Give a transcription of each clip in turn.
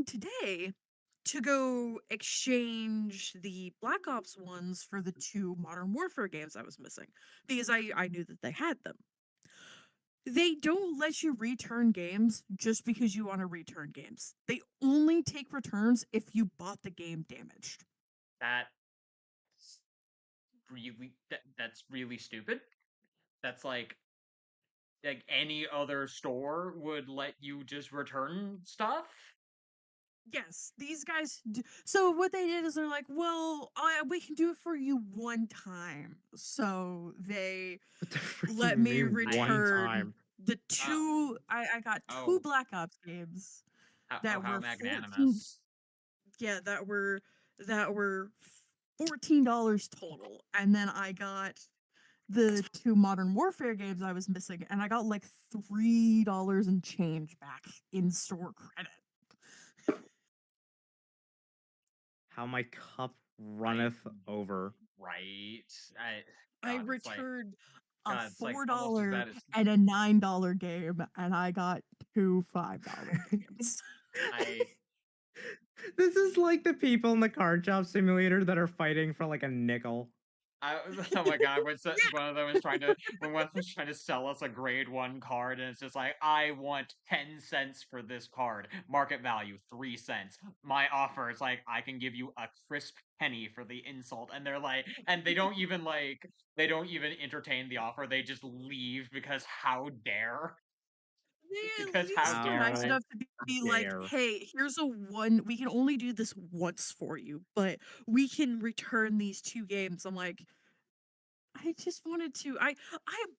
in today to go exchange the Black Ops ones for the two Modern Warfare games I was missing because I knew that they had them. They don't let you return games just because you want to return games. They only take returns if you bought the game damaged. That's that's really stupid. That's like any other store would let you just return stuff. Yes, these guys. So what they did is they're like, well, we can do it for you one time. So they What the frick do let you me mean one return time? the Oh, two. I got two oh, Black Ops games oh, that how were 14. magnanimous. Yeah, that were $14 total, and then I got the two Modern Warfare games I was missing, and I got like $3 and change back in store credit. How my cup I runneth over. right. I I God, returned a God, it's like almost as $4 bad as and a $9 game, and I got two $5 games. I. This is like the people in the card shop simulator that are fighting for like a nickel. Oh my god, one of them was trying to when one was trying to sell us a grade 1 card, and it's just like, I want 10 cents for this card. Market value 3 cents. My offer is like, I can give you a crisp penny for the insult. And they're like, and they don't even entertain the offer. They just leave because how dare? They at Because how least are dare nice I? How enough to be like, dare. "Hey, here's a one. We can only do this once for you, but we can return these two games." I'm like, I just wanted to. I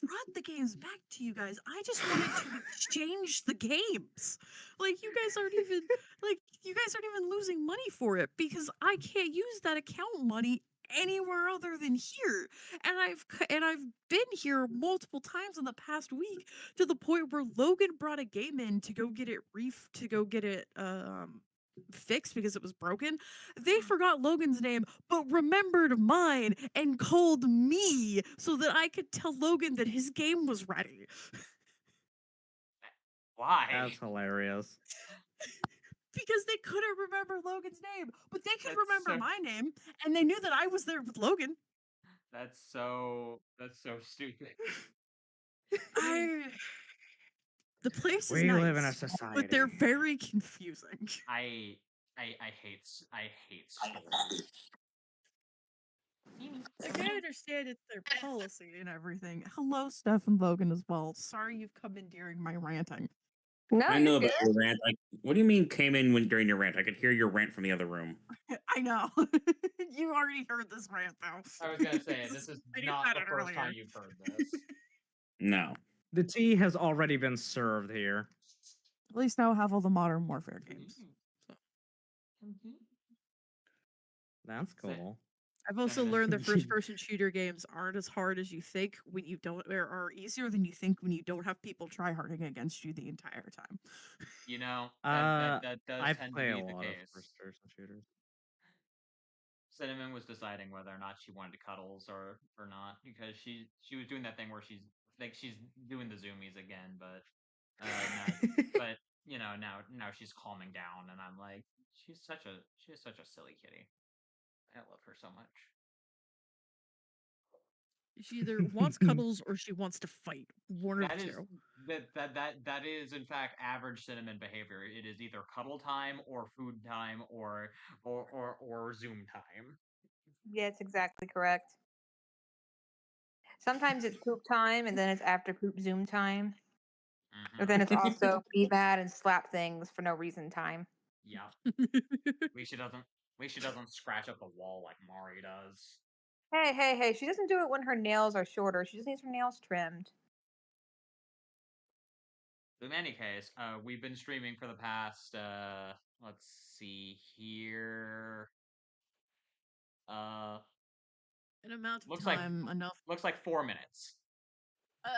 brought the games back to you guys. I just wanted to exchange the games. Like you guys aren't even losing money for it because I can't use that account money anywhere other than here. And I've been here multiple times in the past week to the point where Logan brought a game in to go get it fixed because it was broken. They forgot Logan's name, but remembered mine and called me so that I could tell Logan that his game was ready. Why? That's hilarious. Because they couldn't remember Logan's name, but they could That's remember so my name, and they knew that I was there with Logan. that's so stupid. I the place is We live in a nice, but they're society. very confusing. I I hate stores. Like I understand it's their policy and everything. Hello, Steph and Logan as well. Sorry you've come in during my ranting. No, I you're know good. about your rant. Like, what do you mean came in when during your rant? I could hear your rant from the other room. I know. You already heard this rant though. I was gonna say this is I not said the it first time earlier. you've heard this. No. The tea has already been served here. At least now I have all the Modern Warfare games. So. That's Sa- cool. I've also Cinnamon. learned that first-person shooter games aren't as hard as you think when you don't, or are easier than you think when you don't have people tryharding against you the entire time. You know, Uh, that does I tend to play a be the lot of case. first-person shooters. Cinnamon was deciding whether or not she wanted to cuddles or not because she was doing that thing where she's doing the zoomies again, but now but now she's calming down, and I'm like, she's such a silly kitty. I love her so much. She either wants cuddles or she wants to fight. One or the That is two. that is in fact average cinnamon behavior. It is either cuddle time or food time or Zoom time. Yeah, it's exactly correct. Sometimes it's poop time, and then it's after poop Zoom time. Or then it's Mm-hmm. also be mad and slap things for no reason time. Yeah. We she doesn't scratch up the wall like Mari does. Hey, hey, hey! She doesn't do it when her nails are shorter. She just needs her nails trimmed. In any case, we've been streaming for the past let's see here. Uh An amount of looks like time enough looks like 4 minutes.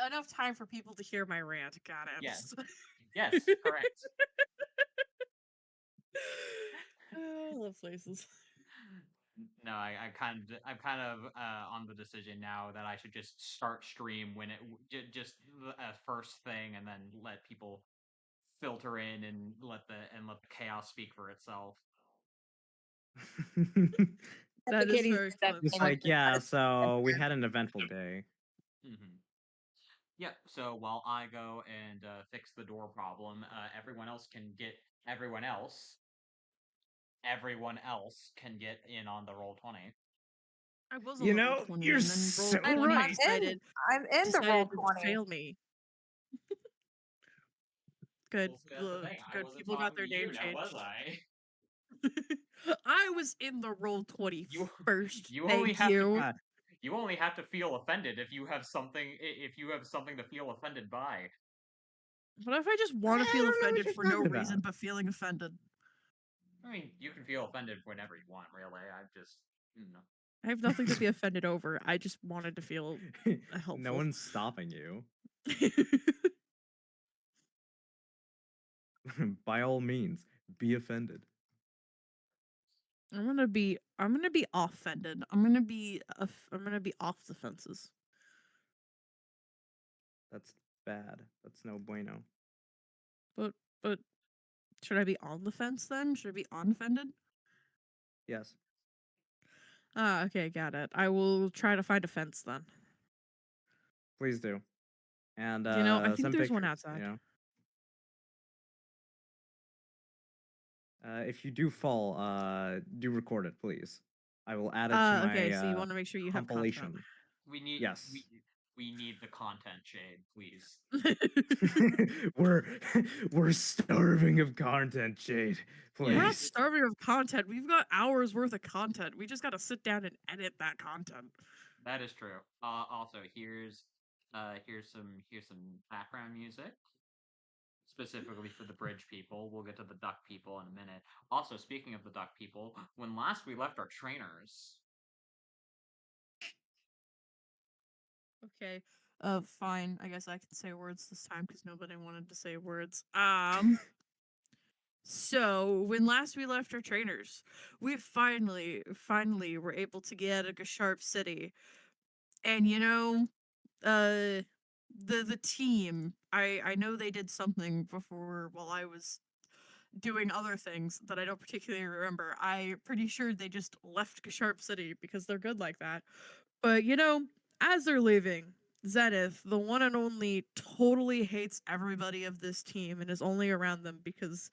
enough time for people to hear my rant. Got Yes. it. Yes, correct. I love places. No, I'm kind of on the decision now that I should just start stream when it just first thing, and then let people filter in and let the chaos speak for itself. That is Kitty's very just that fun. It's famous like, yeah, because so we had an eventful day. Yep. So while I go and fix the door problem, everyone else can get everyone else can get in on the roll 20. I was on You the roll know, 20 you're and then roll so 20 right. decided I'm in the roll decided to 20. fail me. Good. Well, see, that's the thing. I Good. wasn't People got talking their to you name now, changed. was I? I was in the roll 20 You- first. You only Thank have you. to. You only have to feel offended if you have something. If you have something to feel offended by. What if I just want to I feel don't know what offended you're for no talking reason about. but feeling offended? I mean, you can feel offended whenever you want. Really, I just. I have nothing to be offended over. I just wanted to feel helpful. No one's stopping you. By all means, be offended. I'm gonna be offended. I'm gonna be off the fences. That's bad. That's no bueno. But should I be on the fence then? Should I be offended? Yes. Ah, okay, got it. I will try to find a fence then. Please do. And You know, I think send there's one pictures, outside. You know? If you do fall, do record it, please. I will add it to my Okay, so you want to make sure you have content. compilation. We need. Yes. We need the content, Shade, please. we're starving of content, Jade. We're not Please. starving of content. We've got hours worth of content. We just gotta sit down and edit that content. That is true. Also, here's some background music specifically for the bridge people. We'll get to the duck people in a minute. Also, speaking of the duck people, when last we left our trainers. Okay. Fine. I guess I can say words this time because nobody wanted to say words. So when last we left our trainers, we finally were able to get a Gasharp City. And you know, the team, I know they did something before while I was doing other things that I don't particularly remember. I'm pretty sure they just left Gasharp City because they're good like that. But you know, as they're leaving, Zenith, the one and only, totally hates everybody of this team and is only around them because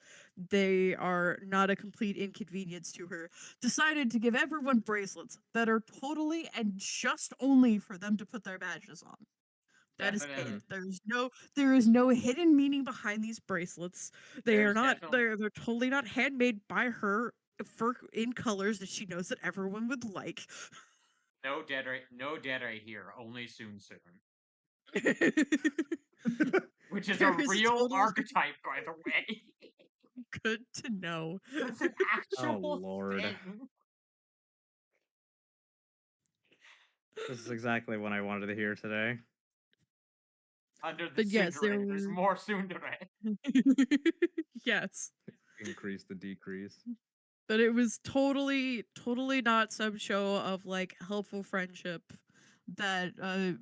they are not a complete inconvenience to her. Decided to give everyone bracelets that are totally and just only for them to put their badges on. That is Definitely. it. There is no hidden meaning behind these bracelets. They are There's not definitely- they're totally not handmade by her for in colors that she knows that everyone would like. No dead right here. Only soon. Which is There a is real totally- archetype, by the way. Good to know. That's an actual Lord. thing. This is exactly what I wanted to hear today. Under the But yes, there tsundere, there's were- more tsundere. Yes. Increase the decrease. But it was totally not some show of like helpful friendship that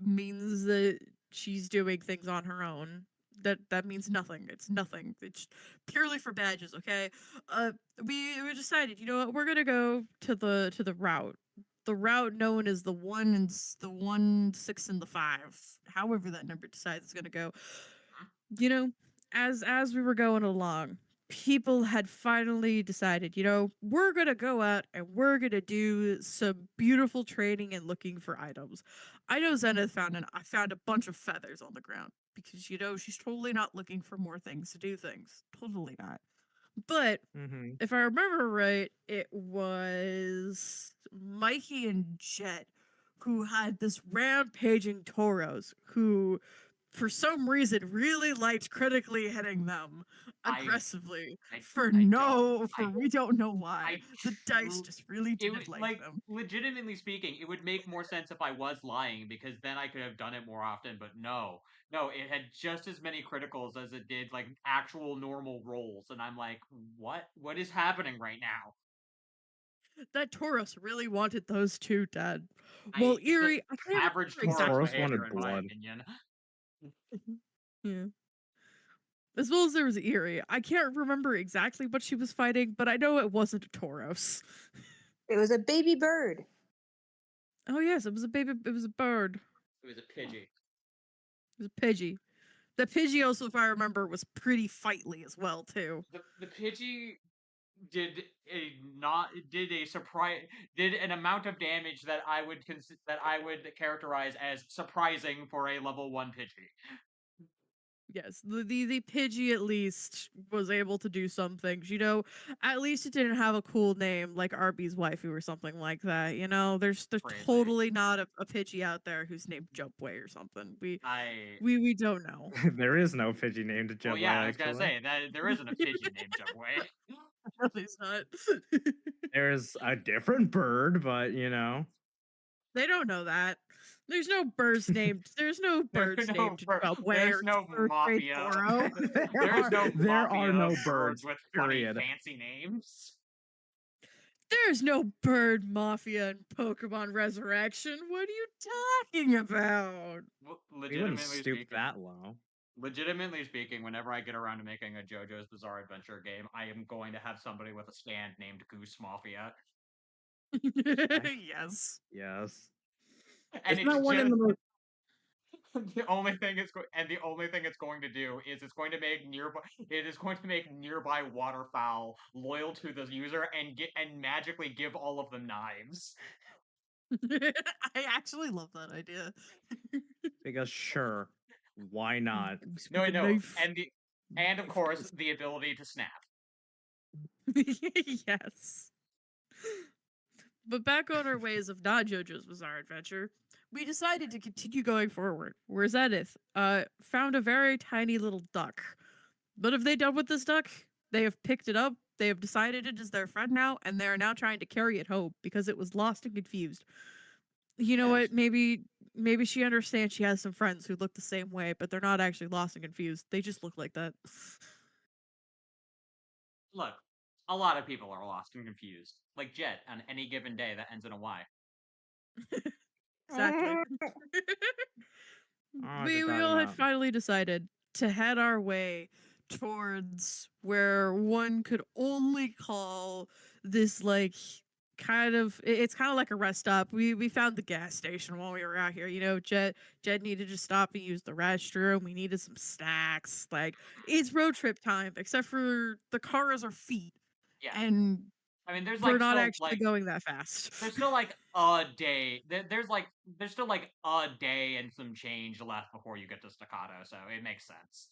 means that she's doing things on her own. That means nothing. It's nothing. It's purely for badges, okay? We decided, you know what, we're gonna go to the route. The route known as the 1 and the 1, 6, and the 5. However that number decides it's gonna go. You know, as we were going along, people had finally decided, you know, we're gonna go out and we're gonna do some beautiful trading and looking for items. I know Zenith I found a bunch of feathers on the ground because, you know, she's totally not looking for more things to do things. Totally not. But Mm-hmm. if I remember right, it was Mikey and Jet who had this rampaging Tauros who, for some reason, really liked critically hitting them aggressively. We don't know why. The dice just really It didn't would, like them. legitimately speaking, it would make more sense if I was lying because then I could have done it more often. But no, it had just as many criticals as it did like actual normal rolls, and I'm like, what is happening right now? That Tauros really wanted those two dead. I- Well, it's a Eerie, I can't Average remember Tauros Tauros behavior, wanted in my blood. opinion. Yeah. as well as there was Eerie. I can't remember exactly what she was fighting, but I know it wasn't a Tauros. It was a baby bird. Oh yes, it was a baby. It was a bird. It was a Pidgey. It was a Pidgey. The Pidgey also, if I remember, was pretty fightly as well too. The Pidgey did an amount of damage that I would characterize as surprising for a level 1 Pidgey. Yes, the Pidgey at least was able to do some things. You know, at least it didn't have a cool name like Arby's waifu or something like that. You know, there's Crazy. totally not a Pidgey out there who's named Jumpway or something. We don't know. There is no Pidgey named Jumbo. Well, yeah, I was gonna say that there isn't a Pidgey named Jumpway. No, there's not. There's a different bird, but you know. They don't know that. There's no birds named. There's no birds no named bir- Jumpway there's or no or mafia. Toro. There's no there mafia are no of birds. with funny, Period. fancy names. There's no bird mafia in Pokemon Resurrection. What are you talking about? We wouldn't Legitimately stoop speaking, that low. legitimately speaking, whenever I get around to making a JoJo's Bizarre Adventure game, I am going to have somebody with a stand named Goose Mafia. Yes. Yes. And Isn't that one in the most the only thing it's going to do is it's going to make nearby waterfowl loyal to the user and magically give all of them knives. I actually love that idea. because sure, why not? Goose No, with I a know, knife. and of course the ability to snap. Yes. But back on our ways of not JoJo's Bizarre Adventure, we decided to continue going forward. Where Zenith found a very tiny little duck. What have they done with this duck? They have picked it up, they have decided it is their friend now, and they are now trying to carry it home because it was lost and confused. You know Yes. what? Maybe she understands she has some friends who look the same way, but they're not actually lost and confused. They just look like that. Look, a lot of people are lost and confused. Like Jet on any given day that ends in a Y. Exactly. Oh, we good all had about. finally decided to head our way towards where one could only call this like it's kind of like a rest stop. We found the gas station while we were out here. You know, Jet needed to stop and use the restroom. We needed some snacks. Like it's road trip time, except for the car is our feet, Yeah. and I mean, there's we're like not still, actually like going that fast. there's still like a day. There's still like a day and some change left before you get to Staccato, so it makes sense.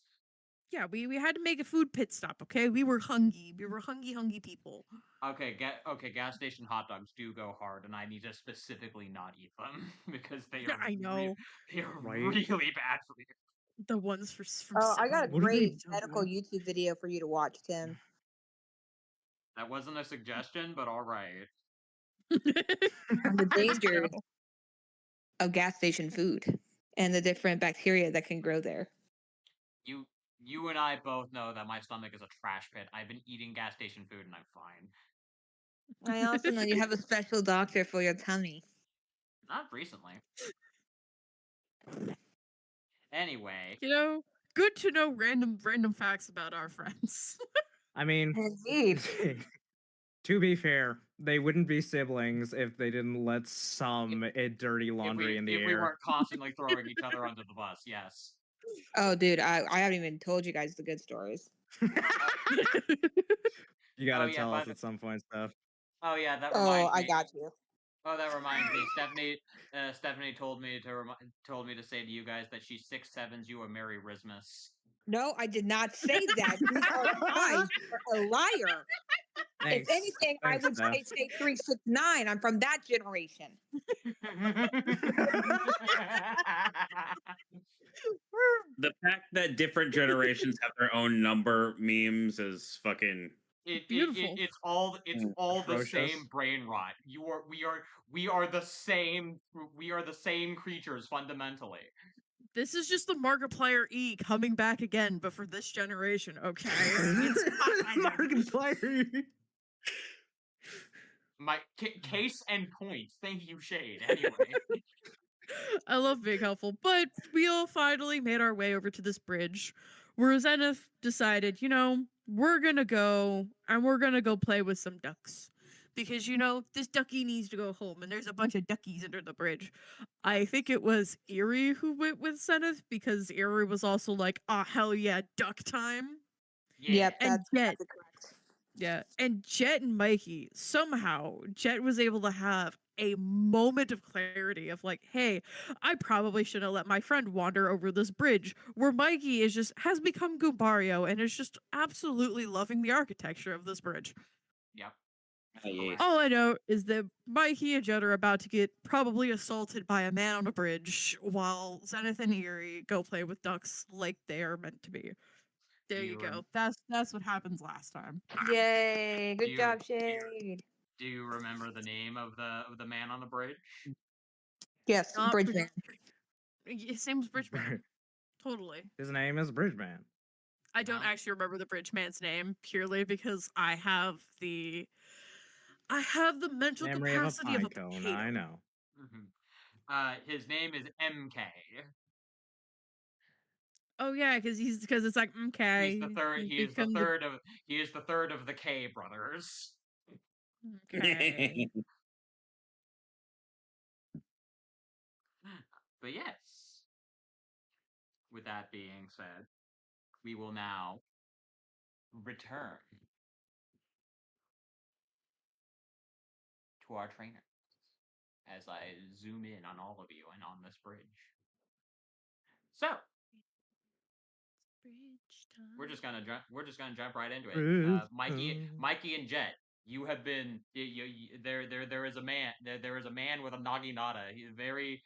Yeah, we had to make a food pit stop. Okay, we were hungry. We were hungry people. Okay, gas station hot dogs do go hard, and I need to specifically not eat them because they Yeah, are I know. they are Right. really bad for you. The ones from Oh, I got a 7-Eleven. What are they great So medical good. YouTube video for you to watch, Tim. That wasn't a suggestion, but all right. On the Let's go. dangers of gas station food and the different bacteria that can grow there. You and I both know that my stomach is a trash pit. I've been eating gas station food and I'm fine. I also know you have a special doctor for your tummy. Not recently. Anyway, You know, good to know random facts about our friends. I mean, Indeed. to be fair, they wouldn't be siblings if they didn't let some dirty laundry in the if air. we weren't constantly throwing each other under the bus, yes. Oh, dude, I haven't even told you guys the good stories. You gotta Oh, yeah, tell by us the- at some point, Steph. Oh yeah, that Oh, reminds I me. got you. Oh, that reminds me. Stephanie told me to say to you guys that she's 6'7" you a Merry Rismus. No, I did not say that. These are lies. You're a liar. Thanks. If anything, Thanks, I would Steph. say 369. I'm from that generation. The fact that different generations have their own number memes is fucking. Beautiful. It's all the Atrocious. same brain rot. We are the same creatures fundamentally. This is just the Markiplier E coming back again, but for this generation. Okay, it's fine. Markiplier. My case and point. Thank you, Shade. Anyway. I love being helpful, but we all finally made our way over to this bridge where Zenith decided, we're gonna go and we're gonna go play with some ducks. Because, this ducky needs to go home and there's a bunch of duckies under the bridge. I think it was Erie who went with Zenith because Erie was also like, ah, hell yeah, duck time. Yeah. Yep, And that's Jet, exactly correct. yeah, and Jet and Mikey, somehow, Jet was able to have a moment of clarity of like, hey, I probably should have let my friend wander over this bridge, where Mikey has become Goombario and is just absolutely loving the architecture of this bridge. Yep. Ah, yes. All I know is that Mikey and Jet are about to get probably assaulted by a man on a bridge while Zenith and Erie go play with ducks like they are meant to be. There you You rem- go. That's what happens last time. Yay! Do Good you- job, Shade. Do you remember the name of the man on the bridge? Yes, Not Bridgeman. His name's Bridgeman. Totally. His name is Bridgeman. I don't No. actually remember the Bridgeman's name purely because I have the mental Memory of a capacity of pine a cone. potato. I know. His name is MK. Oh yeah, because it's like okay. He's the third. you He is the become third of. He is the third of the K brothers. Okay. But yes. With that being said, we will now return to our trainer as I zoom in on all of you and on this bridge. So Bridge time. we're just gonna jump right into it. Bridge Mikey and Jet, you have been there is a man there is a man with a naginata. He's very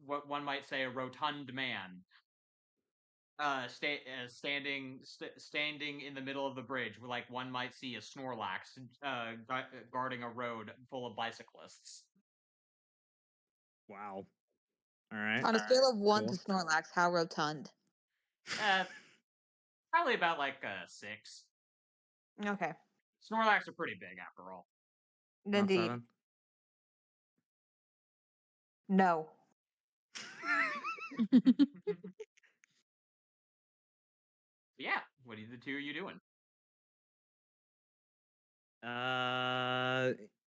what one might say a rotund man. Standing in the middle of the bridge, where like one might see a Snorlax guarding a road full of bicyclists. Wow. All right. On a scale of 1 Cool. to Snorlax, how rotund? Probably about like 6. Okay. Snorlax are pretty big after all. Not Indeed. 7. No. Yeah, what are the two of you doing?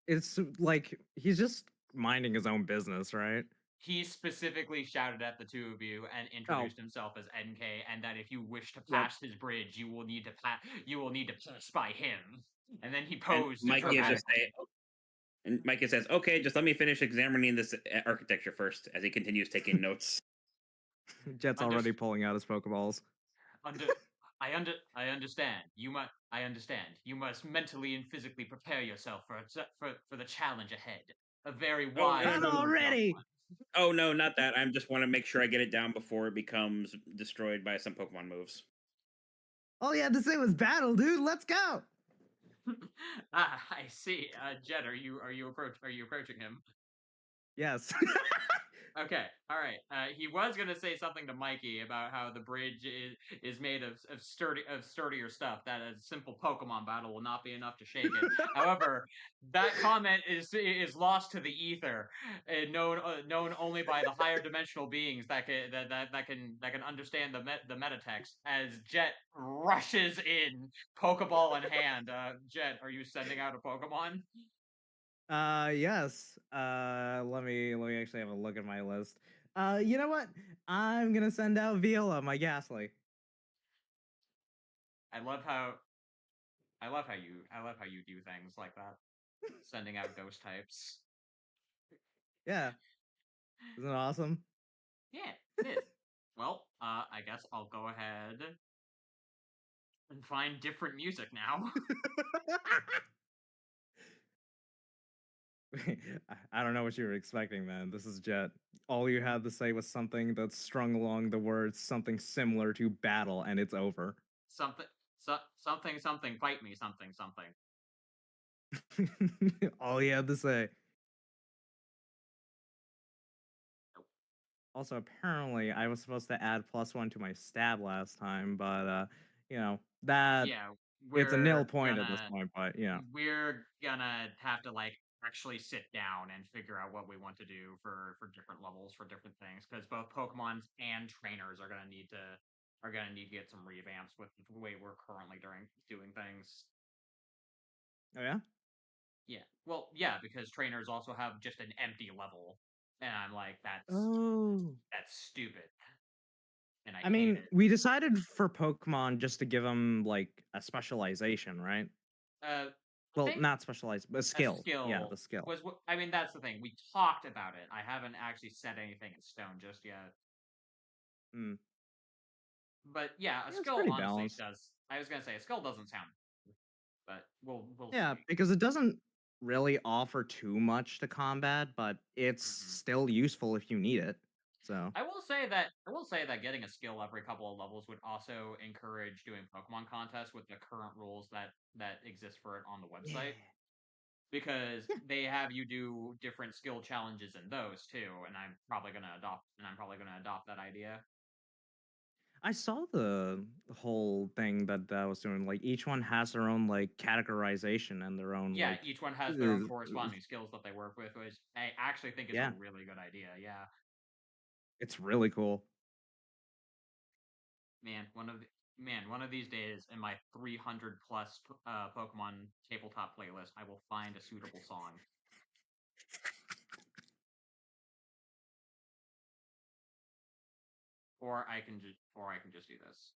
It's like he's just minding his own business, right? He specifically shouted at the two of you and introduced himself as NK, and that if you wish to pass his bridge, you will need to pass by him. And then he posed. Mikey says, "Okay, just let me finish examining this architecture first." As he continues taking notes. Jet's already pulling out his Pokeballs. I understand. I understand. You must mentally and physically prepare yourself for the challenge ahead. A very wide. Not already. Oh no, not that. I just want to make sure I get it down before it becomes destroyed by some Pokemon moves. All you had to say was battle, dude. Let's go. I see. Jet, are you approaching him? Yes. Okay, all right. He was gonna say something to Mikey about how the bridge is made of sturdier stuff. That a simple Pokemon battle will not be enough to shake it. However, that comment is lost to the ether, known only by the higher dimensional beings that can understand the metatext. As Jet rushes in, Pokeball in hand. Jet, are you sending out a Pokemon? Yes. Let me actually have a look at my list. You know what? I'm gonna send out Viola, my Ghastly. I love how you do things like that. Sending out ghost types. Yeah. Isn't it awesome? Yeah, it is. Well, I guess I'll go ahead and find different music now. I don't know what you were expecting, man. This is Jet. All you had to say was something that's strung along the words something similar to battle, and it's over. something, bite me, something. All you had to say. Nope. Also, apparently, I was supposed to add +1 to my stab last time, but that Yeah, it's a nil we're point at this gonna- point. But we're gonna have to actually sit down and figure out what we want to do for different levels for different things, because both Pokemons and trainers are gonna need to are gonna need to get some revamps with the way we're currently doing things. Oh yeah. Yeah. Well, yeah, because trainers also have just an empty level, and I'm like, Oh. that's stupid, and I I hate mean, it. we decided for Pokemon just to give them like a specialization, right? I Well, think not specialized, but a skill. Yeah, skill the skill. was what I mean. That's the thing. We talked about it. I haven't actually set anything in stone just yet. Mm. But yeah, a Yeah, it's skill pretty honestly balanced. does. I was gonna say a skill doesn't sound, but we'll Yeah, see. because it doesn't really offer too much to combat, but it's Mhm. still useful if you need it. So I will say that getting a skill every couple of levels would also encourage doing Pokemon contests with the current rules that exist for it on the yeah, website. Because yeah. they have you do different skill challenges in those too, and I'm probably gonna adopt that idea. I saw the whole thing that was doing. Like each one has their own like categorization and their own Yeah, like. each one has their own Uh, corresponding skills that they work with, which I actually think is a yeah, really good idea. Yeah, it's really cool. man, one of these days in my 300 plus Pokemon tabletop playlist, I will find a suitable song, or I can just do this.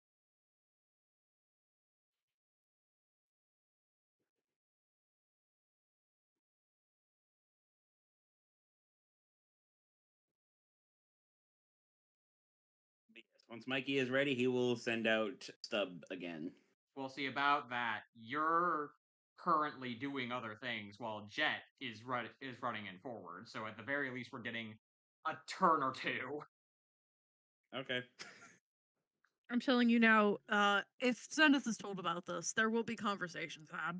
But yes, once Mikey is ready, he will send out Stub again. We'll see about that. You're currently doing other things while Jet is running in forward. So at the very least, we're getting a turn or two. Okay. I'm telling you now, if Zenith is told about this, there will be conversations had.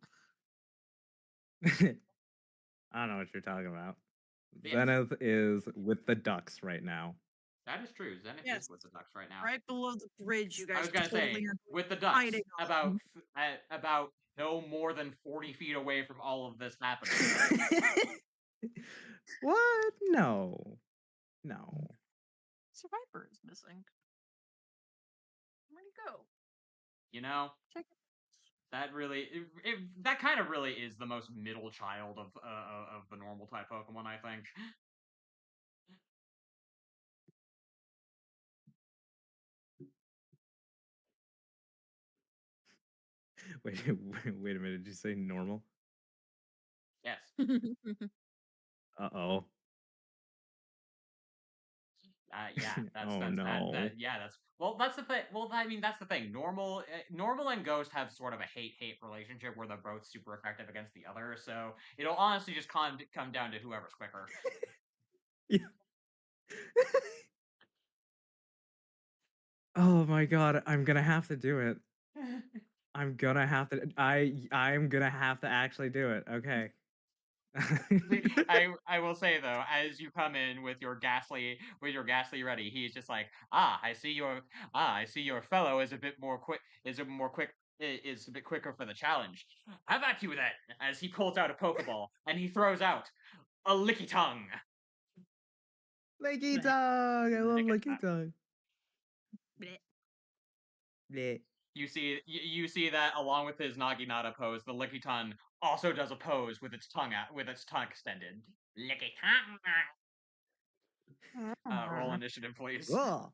I don't know what you're talking about. Yes, Zenith is with the Ducks right now. that is true. Zenith is Yes, with the Ducks right now. right below the bridge, you I guys was gonna totally say are with the Ducks hiding on. about no more than 40 feet away from all of this happening. What? No. No. Survivor is missing. Where'd he go? You know, Check it. that really that kind of really is the most middle child of the normal type Pokemon, I think. Wait, wait a minute. Did you say normal? Yes. Uh-oh. Yeah, Oh that's no. that's well, that's the thing. Well, I mean, that's the thing. Normal and Ghost have sort of a hate relationship where they're both super effective against the other. So it'll honestly just come down to whoever's quicker. Yeah. Oh my god, I'm gonna have to do it. I'm gonna have to I'm gonna have to actually do it. Okay. I will say though, as you come in with your ghastly ready, he's just like, I see your fellow is a bit more quick is a bit quicker for the challenge. How about you then? As he pulls out a Pokeball and he throws out a Licky Tongue. Licky Tongue! I love Licky Licky Tongue. Bleh. Bleh. You see that along with his Naginata pose, the Licky Tongue also does a pose with its tongue extended. Licky Tongue. Roll initiative, please. Ugh.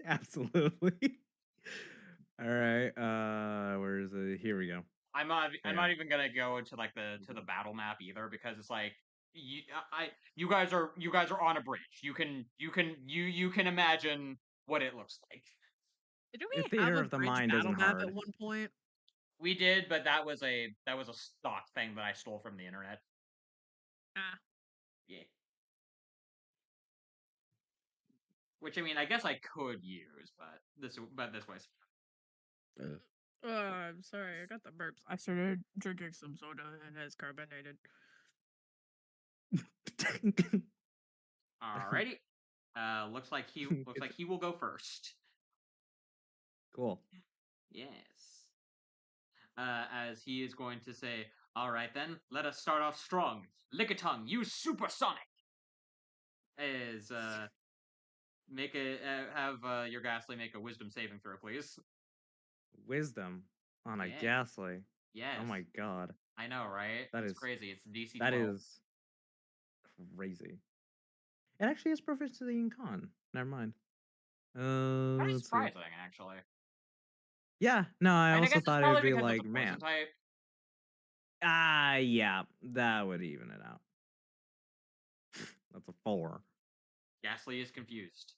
Absolutely. All right. Where is it? Here we go. I'm Yeah. not even gonna go into like the battle map either because it's like you guys are on a bridge. You can imagine what it looks like. Did The we have theater a of the bridge mind battle isn't map hard. at one point? We did, but that was a stock thing that I stole from the internet. Ah. Yeah. Which I mean, I guess I could use, but this way. I'm sorry, I got the burps. I started drinking some soda and it's carbonated. Alrighty. Looks like he will go first. Cool. Yes. As he is going to say, "All right then, let us start off strong. Lickitung, use Supersonic." As Make a have your Ghastly make a wisdom saving throw, please. Wisdom on a Yeah. Ghastly. Yes. Oh my god. I know, right? That It's is- crazy. It's DC 12. That is crazy. It actually has proficiency in con. Never mind. Pretty Let's see. surprising, actually. Yeah, no, I And I also guess it's thought it probably would be because like, it's a poison man. type. Yeah, that would even it out. That's a 4. Ghastly is confused.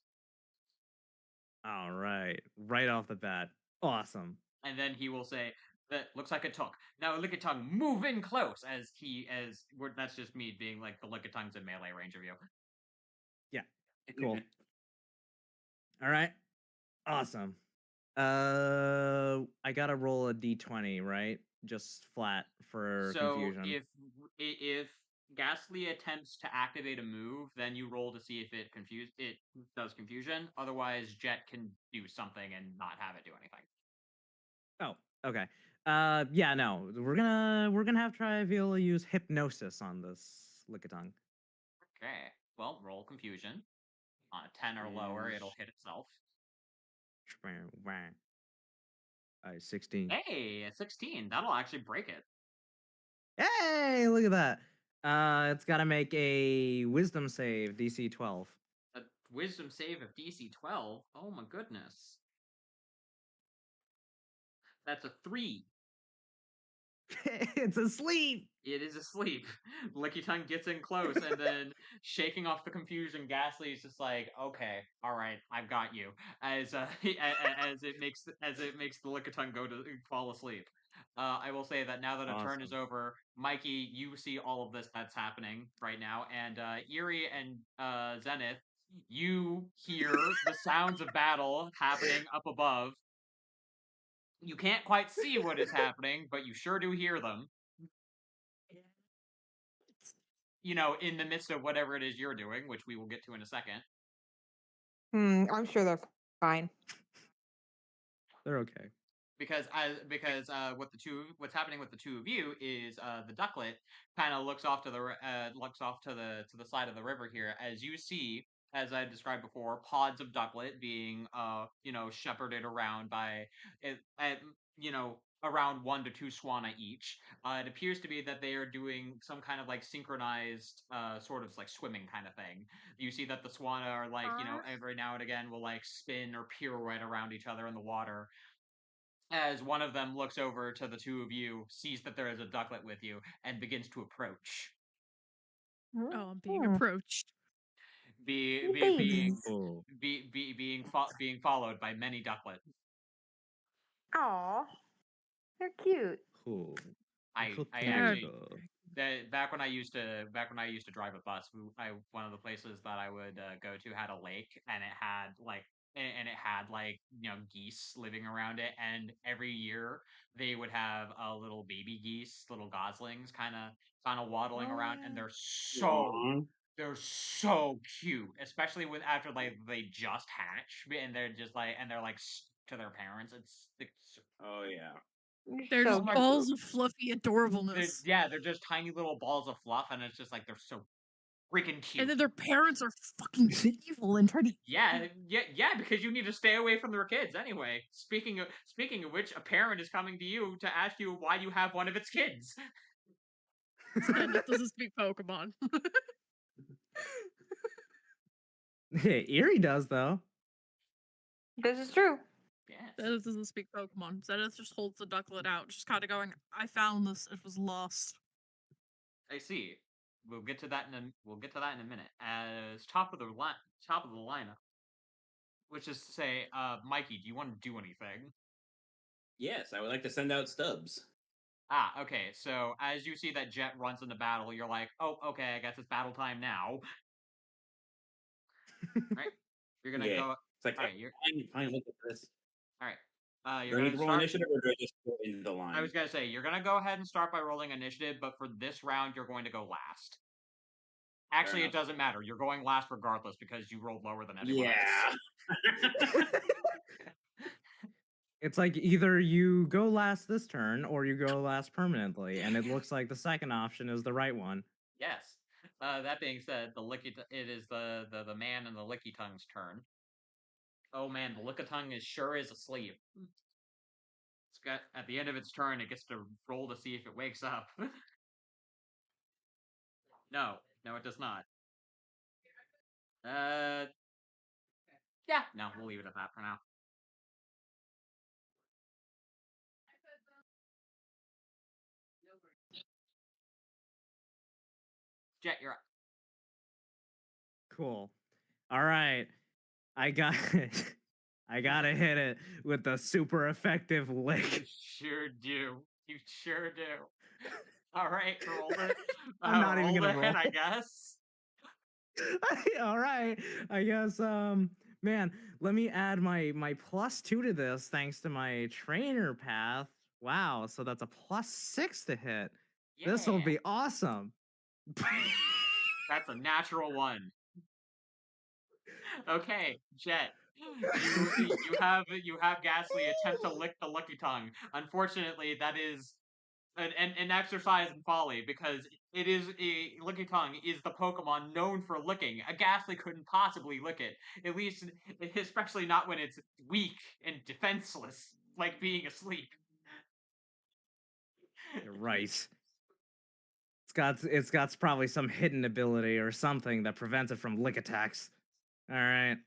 All right, right off the bat, awesome. And then he will say, that looks like a took. Now Lickitung, move in close that's just me being like the Lickitung's in melee range of you. Cool. All right, awesome. I gotta roll a d20, right? Just flat for So confusion. if Ghastly attempts to activate a move, then you roll to see if it does confusion. Otherwise, Jet can do something and not have it do anything. Oh, okay. Yeah, no, we're gonna have Trivial use hypnosis on this Lickitung. Okay. Well, roll confusion. On a 10 or lower, it'll hit itself. 16. Hey, a 16. That'll actually break it. Hey, look at that. It's got to make a Wisdom save, DC 12. A wisdom save of DC 12? Oh my goodness. That's a 3. It's asleep. It is asleep. Lickitung gets in close and then shaking off the confusion, Ghastly is just like, okay, all right, I've got you. As it makes the Lickitung go to fall asleep. I will say that now that a turn is Awesome. over, Mikey, you see all of this that's happening right now, and Eerie and Zenith, you hear the sounds of battle happening up above. You can't quite see what is happening, but you sure do hear them. In the midst of whatever it is you're doing, which we will get to in a second. I'm sure they're fine. They're okay. Because what's happening with the two of you is the ducklet kind of looks off to the side of the river here, as you see, as I described before, pods of ducklet being shepherded around by around 1 to 2 swana each. It appears to be that they are doing some kind of like synchronized sort of like swimming kind of thing. You see that the swana are like, every now and again will like spin or pirouette around each other in the water. As one of them looks over to the two of you, sees that there is a ducklet with you, and begins to approach. Oh, I'm being approached. Babies. Being followed by many ducklet. Aw, they're cute. Cool. I They're actually back when I used to drive a bus, one of the places that I would go to had a lake, and it had like geese living around it, and every year they would have little baby geese, little goslings, kind of waddling around, and they're so cute, especially after like they just hatch and they're to their parents. Oh yeah. They're So just my balls of fluffy adorableness. they're just tiny little balls of fluff, and it's just like they're so freaking cute. And then their parents are fucking evil and try to Yeah, because you need to stay away from their kids anyway. Speaking of which, a parent is coming to you to ask you why you have one of its kids. And it doesn't speak Pokemon. Eerie does though. This is true. Yes. Zenith doesn't speak Pokemon. Zenith just holds the ducklet out, just kind of going, I found this, it was lost. I see. We'll get to that in a minute. As top of the lineup, which is to say, Mikey, do you want to do anything? Yes, I would like to send out Stubbs. Okay. So as you see that Jet runs into battle, you're like, oh, okay, I guess it's battle time now. Right? You're gonna go. It's like, all right, you're fine, look at this. all right. Do You're I need gonna to roll start. initiative, or do I just go into the line? I was gonna say you're gonna go ahead and start by rolling initiative, but for this round, you're going to go last. Actually, it enough. doesn't matter. You're going last regardless because you rolled lower than everyone Yeah. else. It's like either you go last this turn or you go last permanently, and it looks like the second option is the right one. Yes. That being said, it is the man and the Lickitongue's turn. Oh man, the Lickitung is asleep. It's got at the end of its turn, it gets to roll to see if it wakes up. No, it does not. Yeah, no, we'll leave it at that for now. Jet, you're up. Cool. All right. I got I gotta hit it with the super effective You lick. sure do. You sure do. All right, roll it. I'm not even roll gonna the hit, I roll. guess. All right. I guess man, let me add my +2 to this thanks to my trainer path. Wow, so that's a +6 to hit. This will Yeah, be awesome. that's a natural one. Okay, Jet. You have Ghastly attempt to lick the Lickitung. Unfortunately, that is an exercise in folly because Lickitung is the Pokemon known for licking. A Ghastly couldn't possibly lick it. At least, especially not when it's weak and defenseless, like being asleep. You're right. It's got probably some hidden ability or something that prevents it from lick attacks. All right.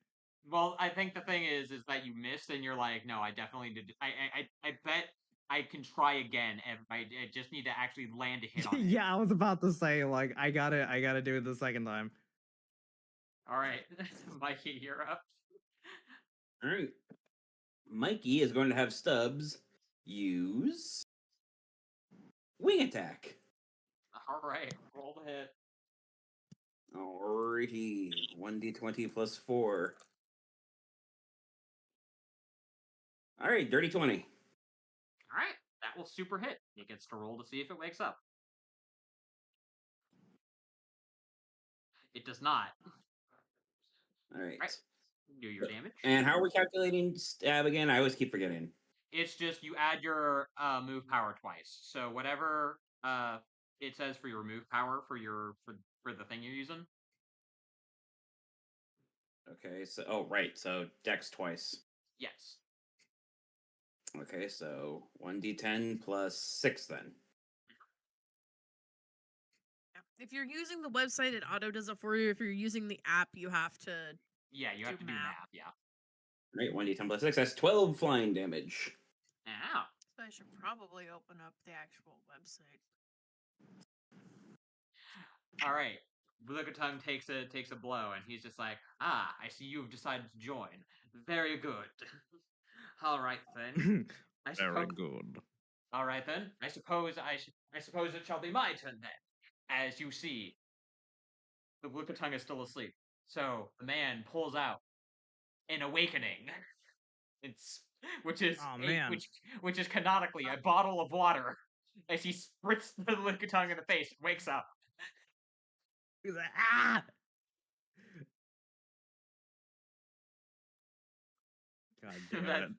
Well, I think the thing is that you missed, and you're like, no, I definitely did. I bet I can try again, and I just need to actually land a hit on it. Yeah, I was about to say like I gotta do it the second time. All right, Mikey, you're up. All right. Mikey is going to have Stubbs use Wing Attack. All right, roll the hit. Alrighty. 1d20 plus 4. All right, dirty 20. All right, that will super hit. It gets to roll to see if it wakes up. It does not. All right. Right. Do your damage. And how are we calculating stab again? I always keep forgetting. It's just you add your move power twice. So whatever it says for your move power for the thing you're using. Okay, so right, so Dex twice. Yes. Okay, so 1d10 plus 6 then. Yeah. If you're using the website, it auto does it for you. If you're using the app, you have to. Yeah, you have Do to do math. math. Yeah. Right, 1d10 plus 6. That's 12 flying damage. Ow. So I should probably open up the actual website. All right. Lickitung takes a blow, and he's just like, "Ah, I see you've decided to join. Very good. All right then. I Very suppose. good. All right then. I suppose it shall be my turn then. As you see, the Lickitung is still asleep. So the man pulls out an awakening. It's which is Oh, man. which is canonically a bottle of water. As he spritz the Lickitung in the face, it wakes up. He's like, ah! God damn it.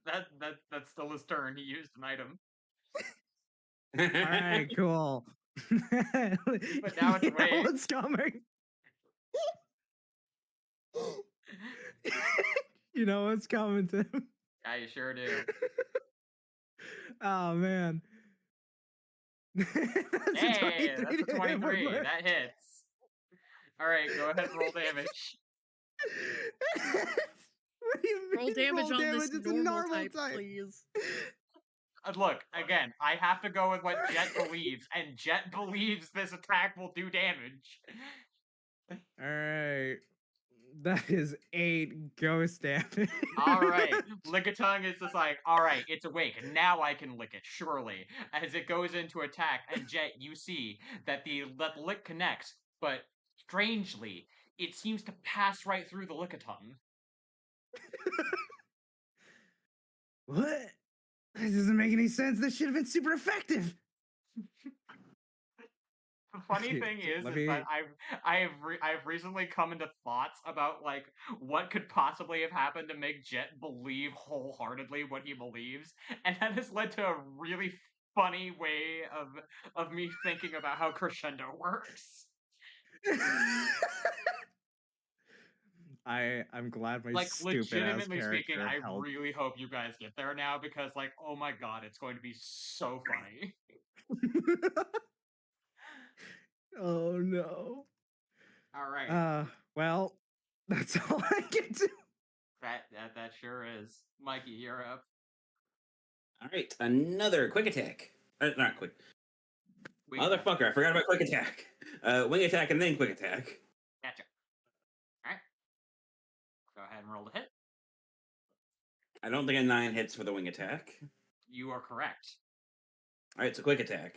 That's still his turn. He used an item. All right, cool. But now it's You know awake. what's coming. You know what's coming, Tim. Yeah, you sure do. Oh man. That's Hey, that's a to hit, 23. but- That hits. All right, go ahead and roll damage. What do you mean Roll damage on this It's a normal type, please. Look, again, I have to go with what Jet believes, and Jet believes this attack will do damage. All right. That is 8 ghost damage. All right, Lickitung is just like, all right, it's awake. Now I can lick it, surely. As it goes into attack, and Jet, you see that the lick connects, but strangely, it seems to pass right through the Lickitung. What? This doesn't make any sense. This should have been super effective. The funny Dude, thing is let that me- I've recently come into thoughts about like what could possibly have happened to make Jet believe wholeheartedly what he believes, and that has led to a really funny way of me thinking about how crescendo works. I'm glad my Like, stupid ass legitimately speaking, character I helped. really hope you guys get there now because, like, oh my god, it's going to be so funny. Oh no. All right, Well, that's all I can do. that sure is. Mikey, you're up. All right, another quick attack. Not quick. Wing attack. Motherfucker, I forgot about quick attack. Wing attack and then quick attack. Gotcha. All right, go ahead and roll the hit. I don't think a 9 hits for the wing attack. You are correct. All right, so quick attack.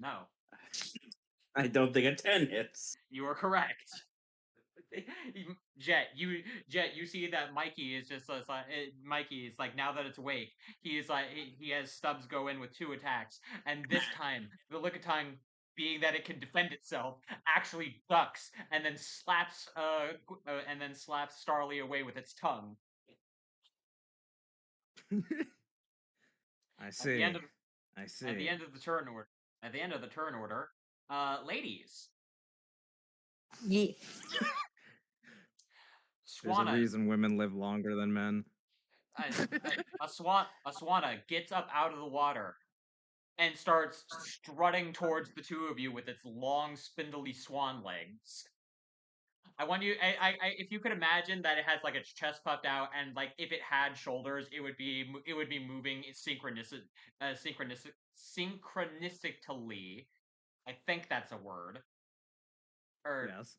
No, I don't think a 10 hits. you are correct. Jet, you see that Mikey is just like Mikey is like, now that it's awake, he is like he has Stubbs go in with 2 attacks, and this time the Lickitung, being that it can defend itself, actually ducks and then slaps Starly away with its tongue. I At the see. end of I see. at the end of the turn order, ladies, Yeah. There's a Swanna reason women live longer than men. Aswana gets up out of the water and starts strutting towards the two of you with its long, spindly swan legs. I want you, if you could imagine that it has like its chest puffed out, and like if it had shoulders, it would be moving synchronistically. I think that's a word. Or Yes.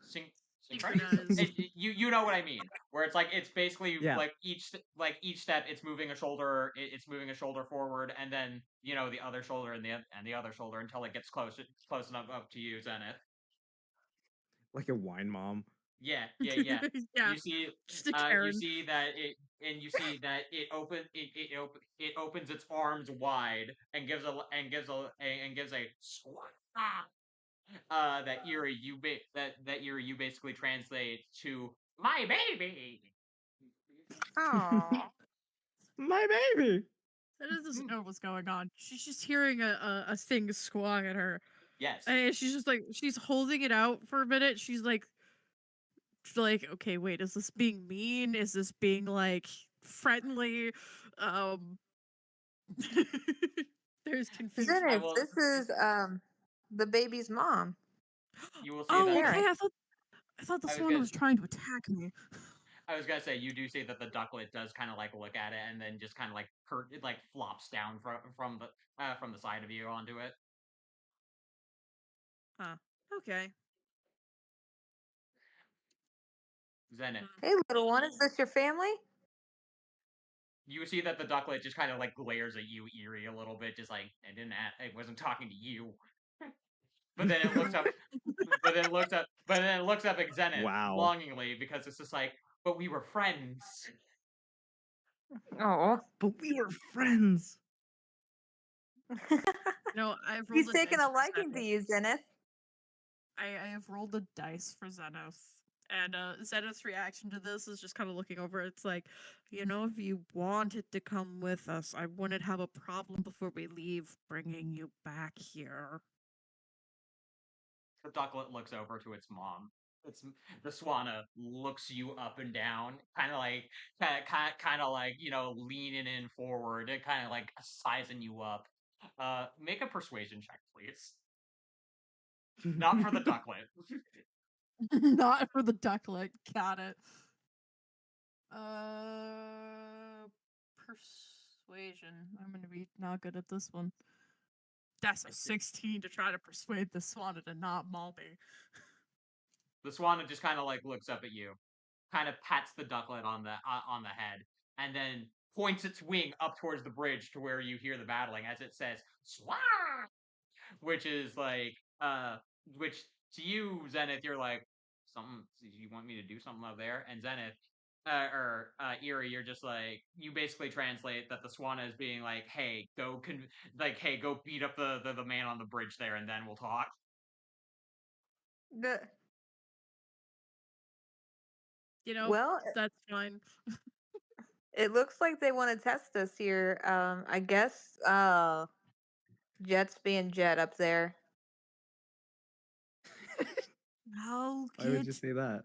Synchronize. you know what I mean, where it's like it's basically Yeah. like each step it's moving a shoulder, it's moving a shoulder forward, and then the other shoulder and the other shoulder until it gets close enough up to you, Zenith. Like a wine mom. Yeah. Yeah, You see, just a Karen. you see that it opens its arms wide and gives a squat. That Eerie you basically translate to my baby. Oh. My baby. Senna doesn't know what's going on. She's just hearing a thing squawk at her. Yes. And she's just like, she's holding it out for a minute. She's like, okay, wait, is this being mean? Is this being like friendly? There's confusion. Zenith, will- this is the baby's mom. You will see Oh, that. okay. Parent. I thought the I was swan gonna- was trying to attack me. I was gonna say you do see that the ducklet does kind of like look at it and then just kind of like it like flops down from the side of you onto it. Okay. Zenith. Hey, little one, is this your family? You see that the ducklet just kind of like glares at you, Eerie, a little bit, just like it wasn't talking to you. But then it looks up, but then it looks up at Zenith Wow. longingly because it's just like, but we were friends. Oh. But we were friends. No, I've rolled He's a taking dice a for liking to Zenith. you, Zenith. I have rolled the dice for Zenith. And Zenith's reaction to this is just kind of looking over. It's like, if you wanted to come with us, I wouldn't have a problem before we leave bringing you back here. The ducklet looks over to its mom. The Swanna looks you up and down, kind of like leaning in forward, and kind of like sizing you up. Make a persuasion check, please. Not for the ducklet. Not for the ducklet. Got it. Persuasion. I'm gonna be not good at this one. That's a 16 to try to persuade the Swanna to not maul me. The Swanna just kind of like looks up at you, kind of pats the ducklet on the head, and then points its wing up towards the bridge to where you hear the battling as it says "Swan," which is like which to you, Zenith, you're like, something. You want me to do something up there? And Zenith, Eerie, you're just like, you basically translate that the Swanna is being like, hey, go beat up the man on the bridge there, and then we'll talk. Well, That's fine. it looks like they want to test us here. I guess Jet's being Jet up there. I'll Why would you get say that?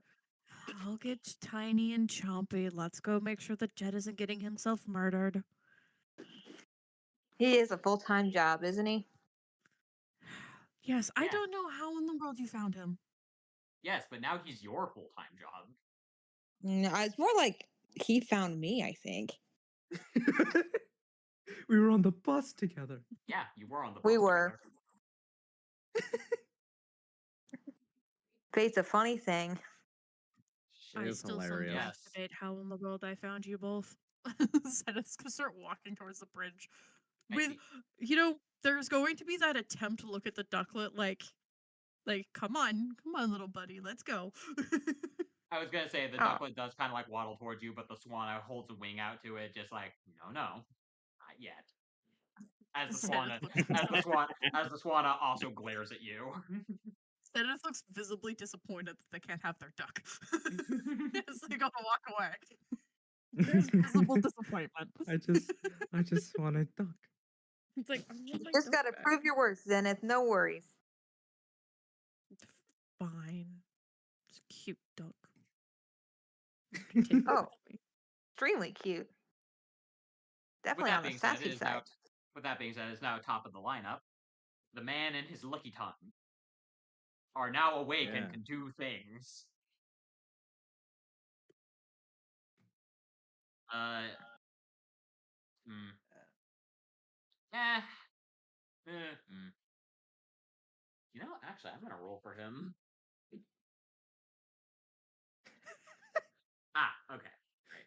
I'll get Tiny and Chompy. Let's go make sure that Jet isn't getting himself murdered. He is a full-time job, isn't he? Yes, I Yeah. don't know how in the world you found him. Yes, but now he's your full-time job. No, it's more like he found me, I think. We were on the bus together. Yeah, you were on the We bus were. together. Fate's a funny thing. It I is still hilarious. sometimes Yes. debate how in the world I found you both. Zenith's gonna start walking towards the bridge. I With, see. there's going to be that attempt to look at the ducklet like, come on, little buddy, let's go. I was gonna say the Oh. ducklet does kind of like waddle towards you, but the swan holds a wing out to it, just like no, not yet. As the Zenith swan, looks as the swan also glares at you. Zenith looks visibly disappointed that they can't have their duck. As they go to walk away. There's visible disappointment. I just want a duck. It's like, I want my Just duck gotta back. prove your worth, Zenith. No worries. Fine. It's a cute duck. You can take it Oh. with me. Extremely cute. Definitely on the sassy side. With that being said, it's now top of the lineup. The man and his lucky tongue are now awake Yeah. and can do things. You know, actually, I'm gonna roll for him. Okay. Great.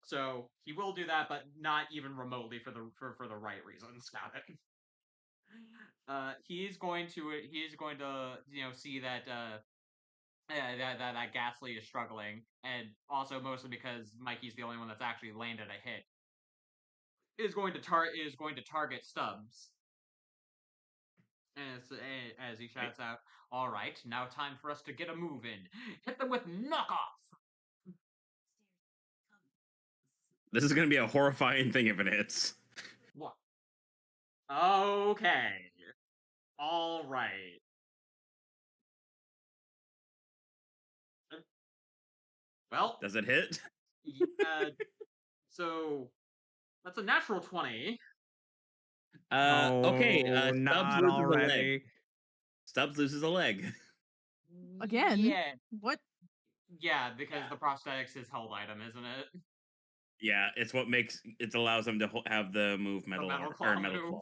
So he will do that, but not even remotely for the right reasons. Got it. He's going to see that that Ghastly is struggling, and also mostly because Mikey's the only one that's actually landed a hit. Is going to target Stubbs. As he shouts out, "All right, now time for us to get a move in. Hit them with knockoff." This is going to be a horrifying thing if it hits. What? Okay. All right. Well, Does it hit? so that's a natural 20. Okay. Oh, Stubbs not loses a leg. already. Stubbs loses a leg. Again? Yeah. What? Yeah, because the prosthetics is held item, isn't it? Yeah, it's what makes it allows him to have the move metal Metal or claw metal move. claw.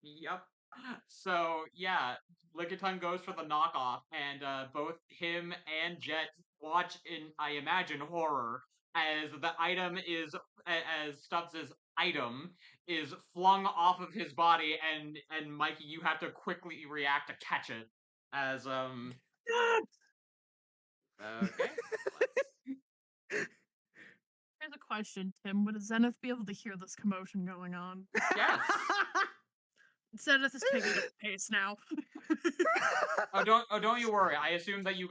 Yep. So yeah, Lickitung goes for the knockoff, and both him and Jet watch in, I imagine, horror as the item is as Stubbs's item is flung off of his body, and Mikey, you have to quickly react to catch it as Okay. Here's a question, Tim. Would Zenith be able to hear this commotion going on? Yes. Zenith is picking up the pace now. Don't you worry. I assumed that you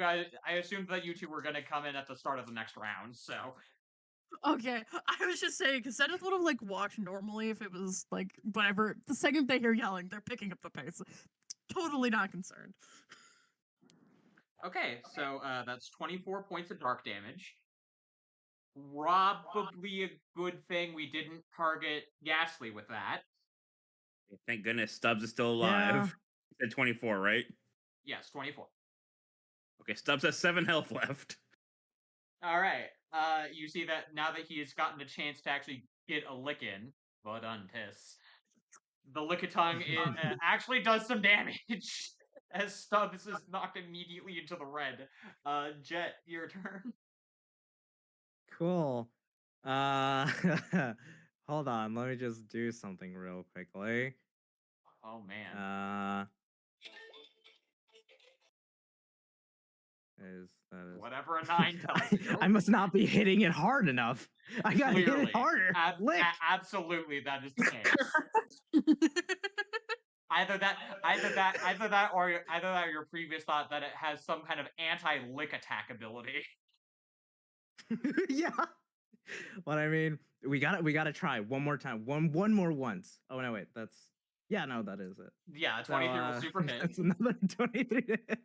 two were gonna come in at the start of the next round. So Okay, I was just saying, because Zenith would have, walked normally if it was, whatever. The second they hear yelling, they're picking up the pace. Totally not concerned. okay, so that's 24 points of dark damage. Probably a good thing we didn't target Ghastly with that. Thank goodness Stubbs is still alive. You said 24, right? Yes, 24. Okay, Stubbs has 7 health left. All right. You see that now that he has gotten a chance to actually get a lick in, but untiss. The Lickitung actually does some damage as Stubbs is knocked immediately into the red. Jet, your turn. Cool. Hold on. Let me just do something real quickly. Oh man. Whatever a 9 tells you. I must not be hitting it hard enough. I gotta hit Clearly. it harder. Lick. Absolutely, that is the case. Either that, or your previous thought that it has some kind of anti-lick attack ability. Yeah. What I mean, we gotta try one more time. One more once. Oh no, wait, that's Yeah, no, that is it. Yeah, So 23 will super hit. that's another 23 to hit.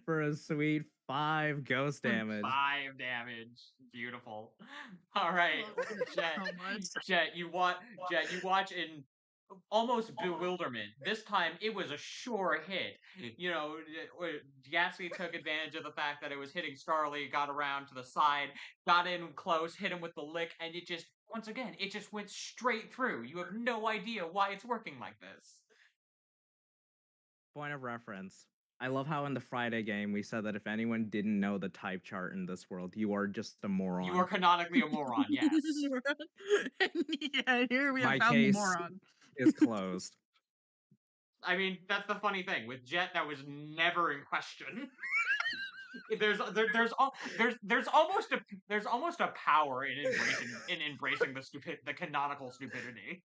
for a sweet 5 ghost damage. 5 damage. Beautiful. All right, Love it Jet. so much. Jet, you watch in almost bewilderment. This time it was a sure hit. You know, Gatsby took advantage of the fact that it was hitting Starly, got around to the side, got in close, hit him with the lick, and it just once again it just went straight through. You have no idea why it's working like this. Point of reference. I love how in the Friday game we said that if anyone didn't know the type chart in this world, you are just a moron. You are canonically a moron, yes. Yeah, here we My have found the case moron. is closed. I mean, that's the funny thing with Jet. That was never in question. There's almost a power in embracing the canonical stupidity.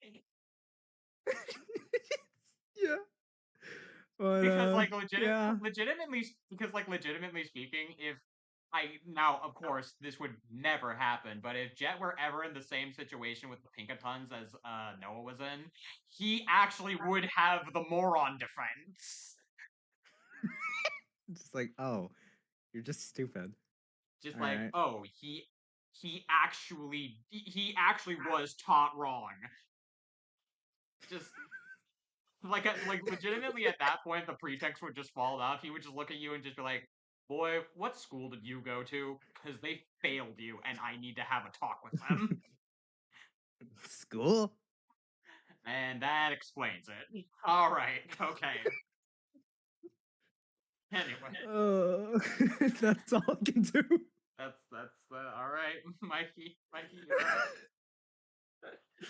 Yeah. But, Because yeah. legitimately speaking, if now of course this would never happen, but if Jet were ever in the same situation with the Pinkatons as Noah was in, he actually would have the moron defense. Just like, oh, you're just stupid. Just All like, right. oh, he actually was taught wrong. Just like legitimately at that point the pretext would just fall off. He would just look at you and just be like, boy, what school did you go to? Because they failed you and I need to have a talk with them. School? And that explains it. All right, okay. Anyway, That's all I can do. that's all right, Mikey, you're up.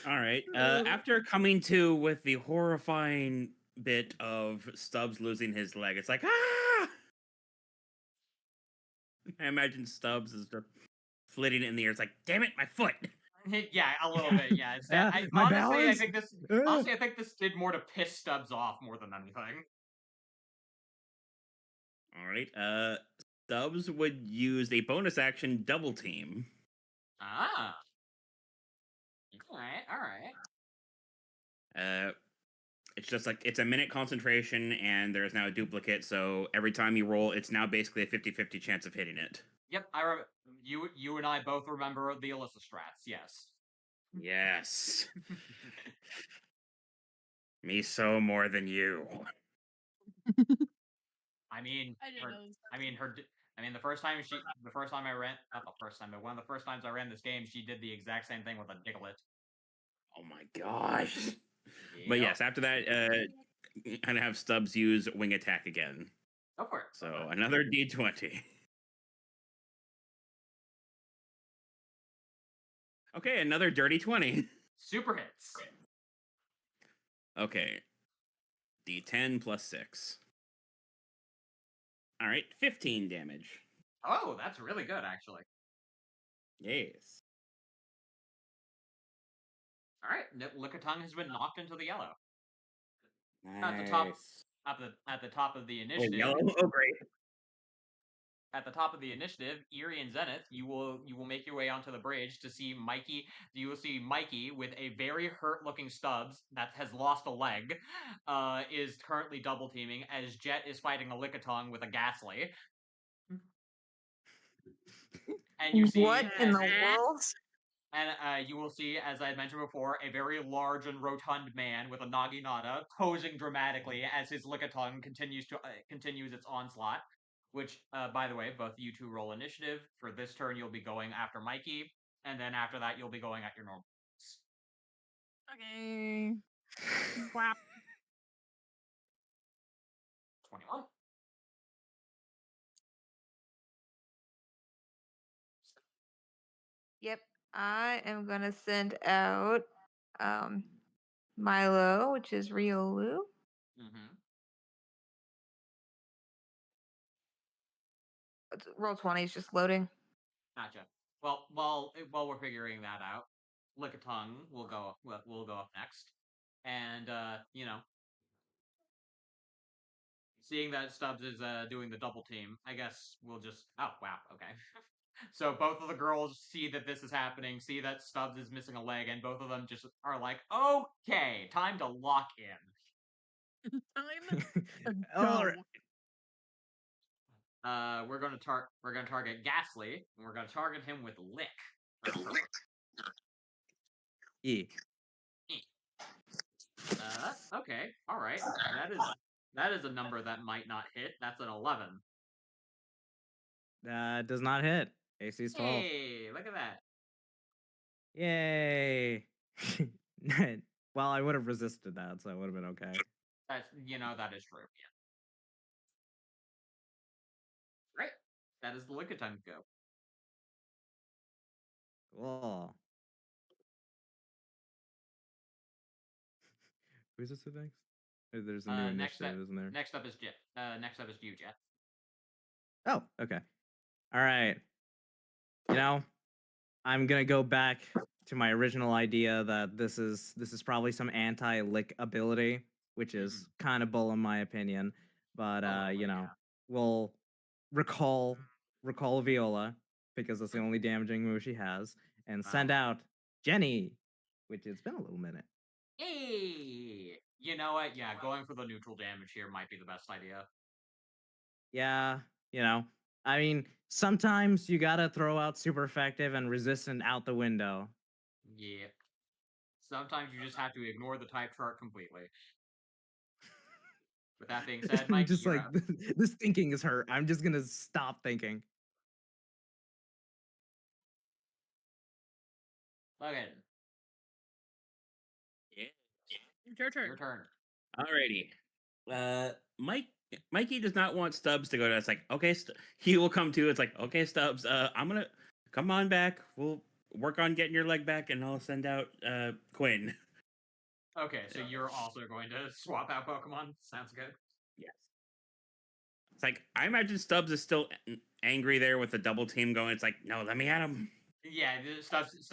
All right. After coming to with the horrifying bit of Stubbs losing his leg, it's like, ah! I imagine Stubbs is just flitting in the air. It's like, damn it, my foot! Yeah, a little bit. Yeah, it's Yeah, my honestly, balance. I think this did more to piss Stubbs off more than anything. All right. Stubbs would use a bonus action double team. Ah. All right. It's just like it's a minute concentration, and there's now a duplicate. So every time you roll, it's now basically a 50-50 chance of hitting it. Yep, you and I both remember the Alyssa strats. Yes. Yes. Me so more than you. I mean, I didn't know this. the first time I ran, not the first time, but one of the first times I ran this game, she did the exact same thing with a Diglett. Oh my gosh. But Yep. yes, after that, I'd have Stubbs use wing attack again. Go for it. So another D20. Okay, another dirty 20. Super hits. Okay. D10 plus 6. All right, 15 damage. Oh, that's really good, actually. Yes. All right, Lickitung has been knocked into the yellow. Nice. At the top of the Oh, initiative. yellow? Oh, great. At the top of the initiative, Eerie and Zenith, you will make your way onto the bridge to see Mikey. You will see Mikey with a very hurt-looking Stubbs that has lost a leg, is currently double teaming as Jet is fighting a Lickitung with a Ghastly. And you see What in the world? And you will see, as I had mentioned before, a very large and rotund man with a Naginata posing dramatically as his Lickitung continues its onslaught. Which, by the way, both you two roll initiative. For this turn, you'll be going after Mikey, and then after that, you'll be going at your normal. Okay. Whap. 21. Yep, I am gonna send out Milo, which is Riolu. Mm-hmm. Roll 20 is just loading. Gotcha. Well, while we're figuring that out, Lickitung will go up next, and seeing that Stubbs is doing the double team, I guess we'll just. Oh wow, okay. So both of the girls see that this is happening, see that Stubbs is missing a leg, and both of them just are like, "Okay, time to lock in." Time to All go. right. We're gonna target Ghastly, and we're gonna target him with Lick. E. Okay, all right. That is a number that might not hit. That's an 11. Does not hit. AC is 12. Hey, look at that. Yay. Well, I would have resisted that, so it would have been okay. That's that is true. Yeah. Right. That is the lick of time to go. Cool. Who's this next? There's a new Next up, initiative, isn't there? next up is Jet. Next up is you, Jet. Oh, okay. All right. I'm gonna go back to my original idea that this is probably some anti-lick ability, which is kind of bull in my opinion. But Yeah. we'll recall Viola because that's the only damaging move she has, and send out Jenny, which it's been a little minute. Hey, you know what? Yeah, going for the neutral damage here might be the best idea. Yeah, I mean, sometimes you gotta throw out super effective and resistant out the window. Yeah. Sometimes you just have to ignore the type chart completely. With that being said, I'm Mike, just you're like, up. this thinking is hurt. I'm just gonna stop thinking. Okay, Yeah. It's your turn. your turn. Alrighty. Mikey does not want Stubbs to go to. It's like, okay, he will come to. It's like, okay, Stubbs, I'm gonna come on back. We'll work on getting your leg back, and I'll send out Quinn. Okay, so you're also going to swap out Pokemon. Sounds good. Yes. It's like I imagine Stubbs is still angry there with the double team going. It's like, no, let me at him. Yeah, Stubbs is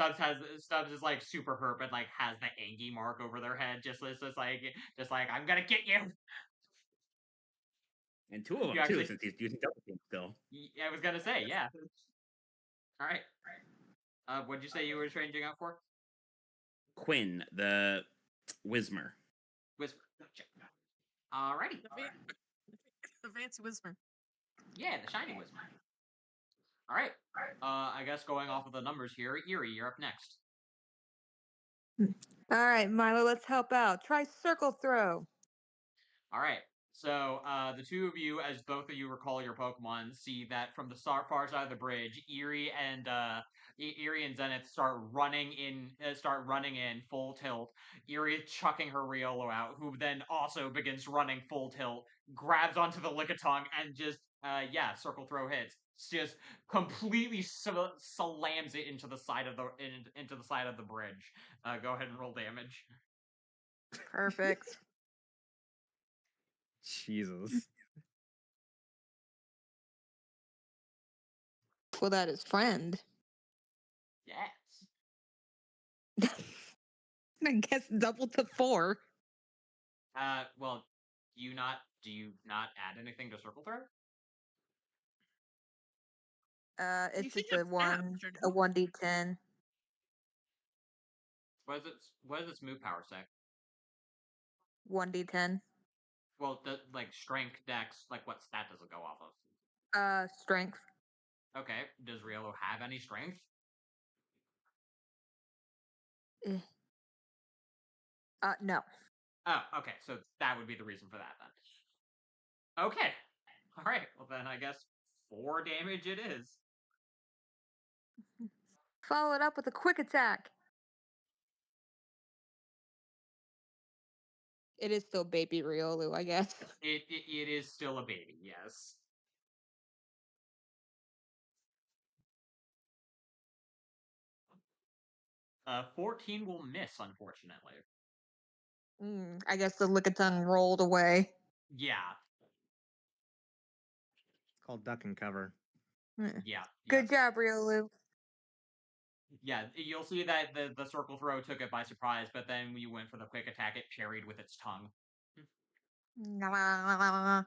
like super hurt, but like has the Angie mark over their head, just like I'm gonna get you. And two of them You too, actually, since he's using double team still. I was gonna say, yeah. All right. What'd you say you were changing out for? Quinn, the Whismer. Whisper. Gotcha. Alrighty. The fancy whisper. Yeah, the shiny Whisper. All right. I guess going off of the numbers here, Eerie, you're up next. All right, Milo, let's help out. Try circle throw. All right. So the two of you, as both of you recall your Pokemon, see that from the far side of the bridge, Eerie and Zenith start running in full tilt. Eerie chucking her Riolo out, who then also begins running full tilt, grabs onto the Lickitung, and just circle throw hits. Just completely slams it into the side of the bridge. Go ahead and roll damage. Perfect. Jesus. Well, that is friend. Yes. I guess double to 4. Well, do you not add anything to circle throw? It's should just a just stab, 1d10. What does its move power say? 1d10. Well, like strength, dex, like what stat does it go off of? Strength. Okay, does Riolo have any strength? No. Oh, okay, so that would be the reason for that then. Okay, all right. Well then, I guess 4 damage it is. Follow it up with a quick attack. It is still baby Riolu, I guess. It is still a baby, yes. 14 will miss, unfortunately. I guess the Lickitung rolled away. Yeah, It's called duck and cover. yeah. Good yes. job, Riolu. Yeah, you'll see that the circle throw took it by surprise, but then when you went for the quick attack, it parried with its tongue. Wow.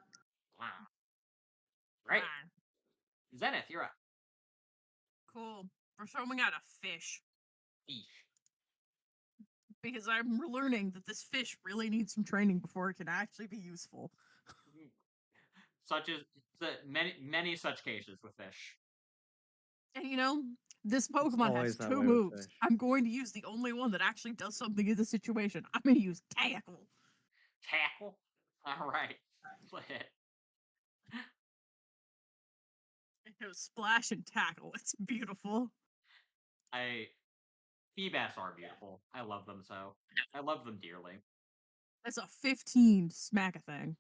Right. Zenith, you're up. Cool. We're throwing out a fish Eesh. because I'm learning that this fish really needs some training before it can actually be useful. Such as many such cases with fish. And you know, this Pokemon has always that 2 way with moves. fish. I'm going to use the only one that actually does something in the situation. I'm going to use Tackle. Tackle. All right. Play it. You know, Splash and Tackle. It's beautiful. Feebas are beautiful. I love them so. I love them dearly. That's a 15 smack a thing.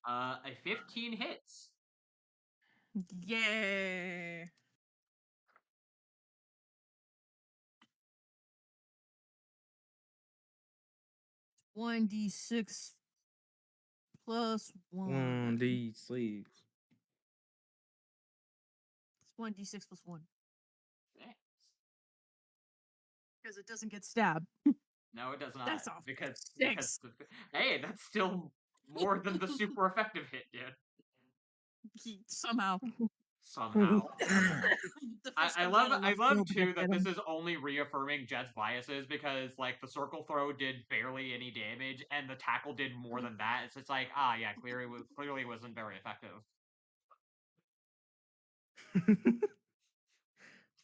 A 15 hits. Yay. One D6 plus 1. D6. It's 1d6 plus 1. Thanks. Because it doesn't get stabbed. No, it does not. That's a because 6. hey, that's still more than the super effective hit did. Somehow. Somehow. The fish I comes love out of I left love field to too get that him. this is only reaffirming Jet's biases because like the circle throw did barely any damage and the tackle did more than that. It's just like yeah, clearly wasn't very effective.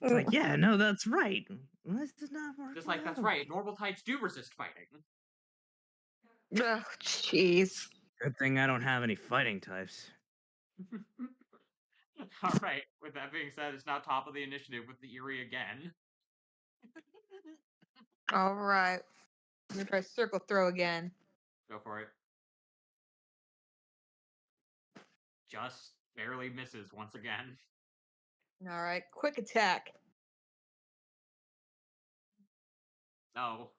It's like, yeah, no, that's right. This is not working. Just like that's out. right, normal types do resist fighting. Oh, jeez. Good thing I don't have any fighting types. All right. With that being said, it's now top of the initiative with the Eerie again. All right. I'm gonna try circle throw again. Go for it. Just barely misses once again. All right. Quick attack. No.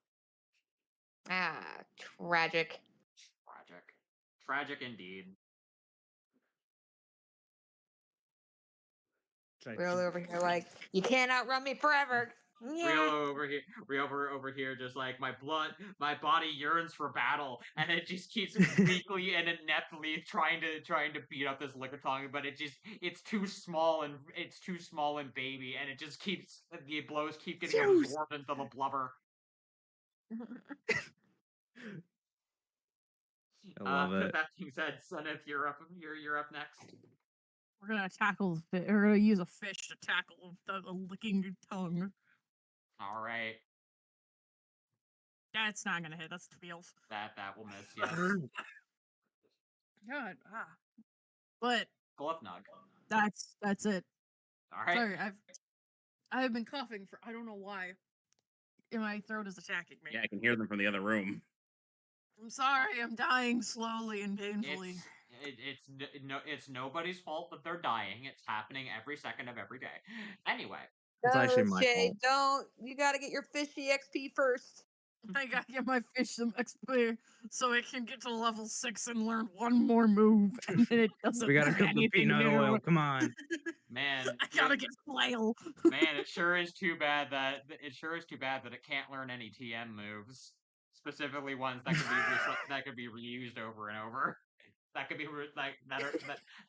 Ah, tragic. Tragic. Tragic indeed. It's like, Real over here, like you can't outrun me forever. Rio Yeah. over here, just like my body yearns for battle, and it just keeps weakly and ineptly trying to beat up this Lickitung, but it's too small and baby, and it just keeps the blows keep getting Zeus! absorbed into the blubber. I love it. That being said, Sunith, you're up next. We're gonna tackle the fish. We're gonna use a fish to tackle the licking tongue. All right, That's not gonna hit. That's 12. that will miss. Yes, God, but Gluffnug. that's it. All right, Sorry, I've been coughing for I don't know why. And my throat is attacking me. Yeah, I can hear them from the other room. I'm sorry. I'm dying slowly and painfully. It's nobody's fault that they're dying. It's happening every second of every day. Anyway, It's actually my Shay, fault. don't. You got to get your fishy XP first. I gotta get my fish some XP so it can get to level 6 and learn one more move, and then it doesn't. We gotta learn cook the anything peanut new. oil. Come on. man, I gotta get flail. man, it sure is too bad that it can't learn any TM moves, specifically ones that could be reused over and over. That could be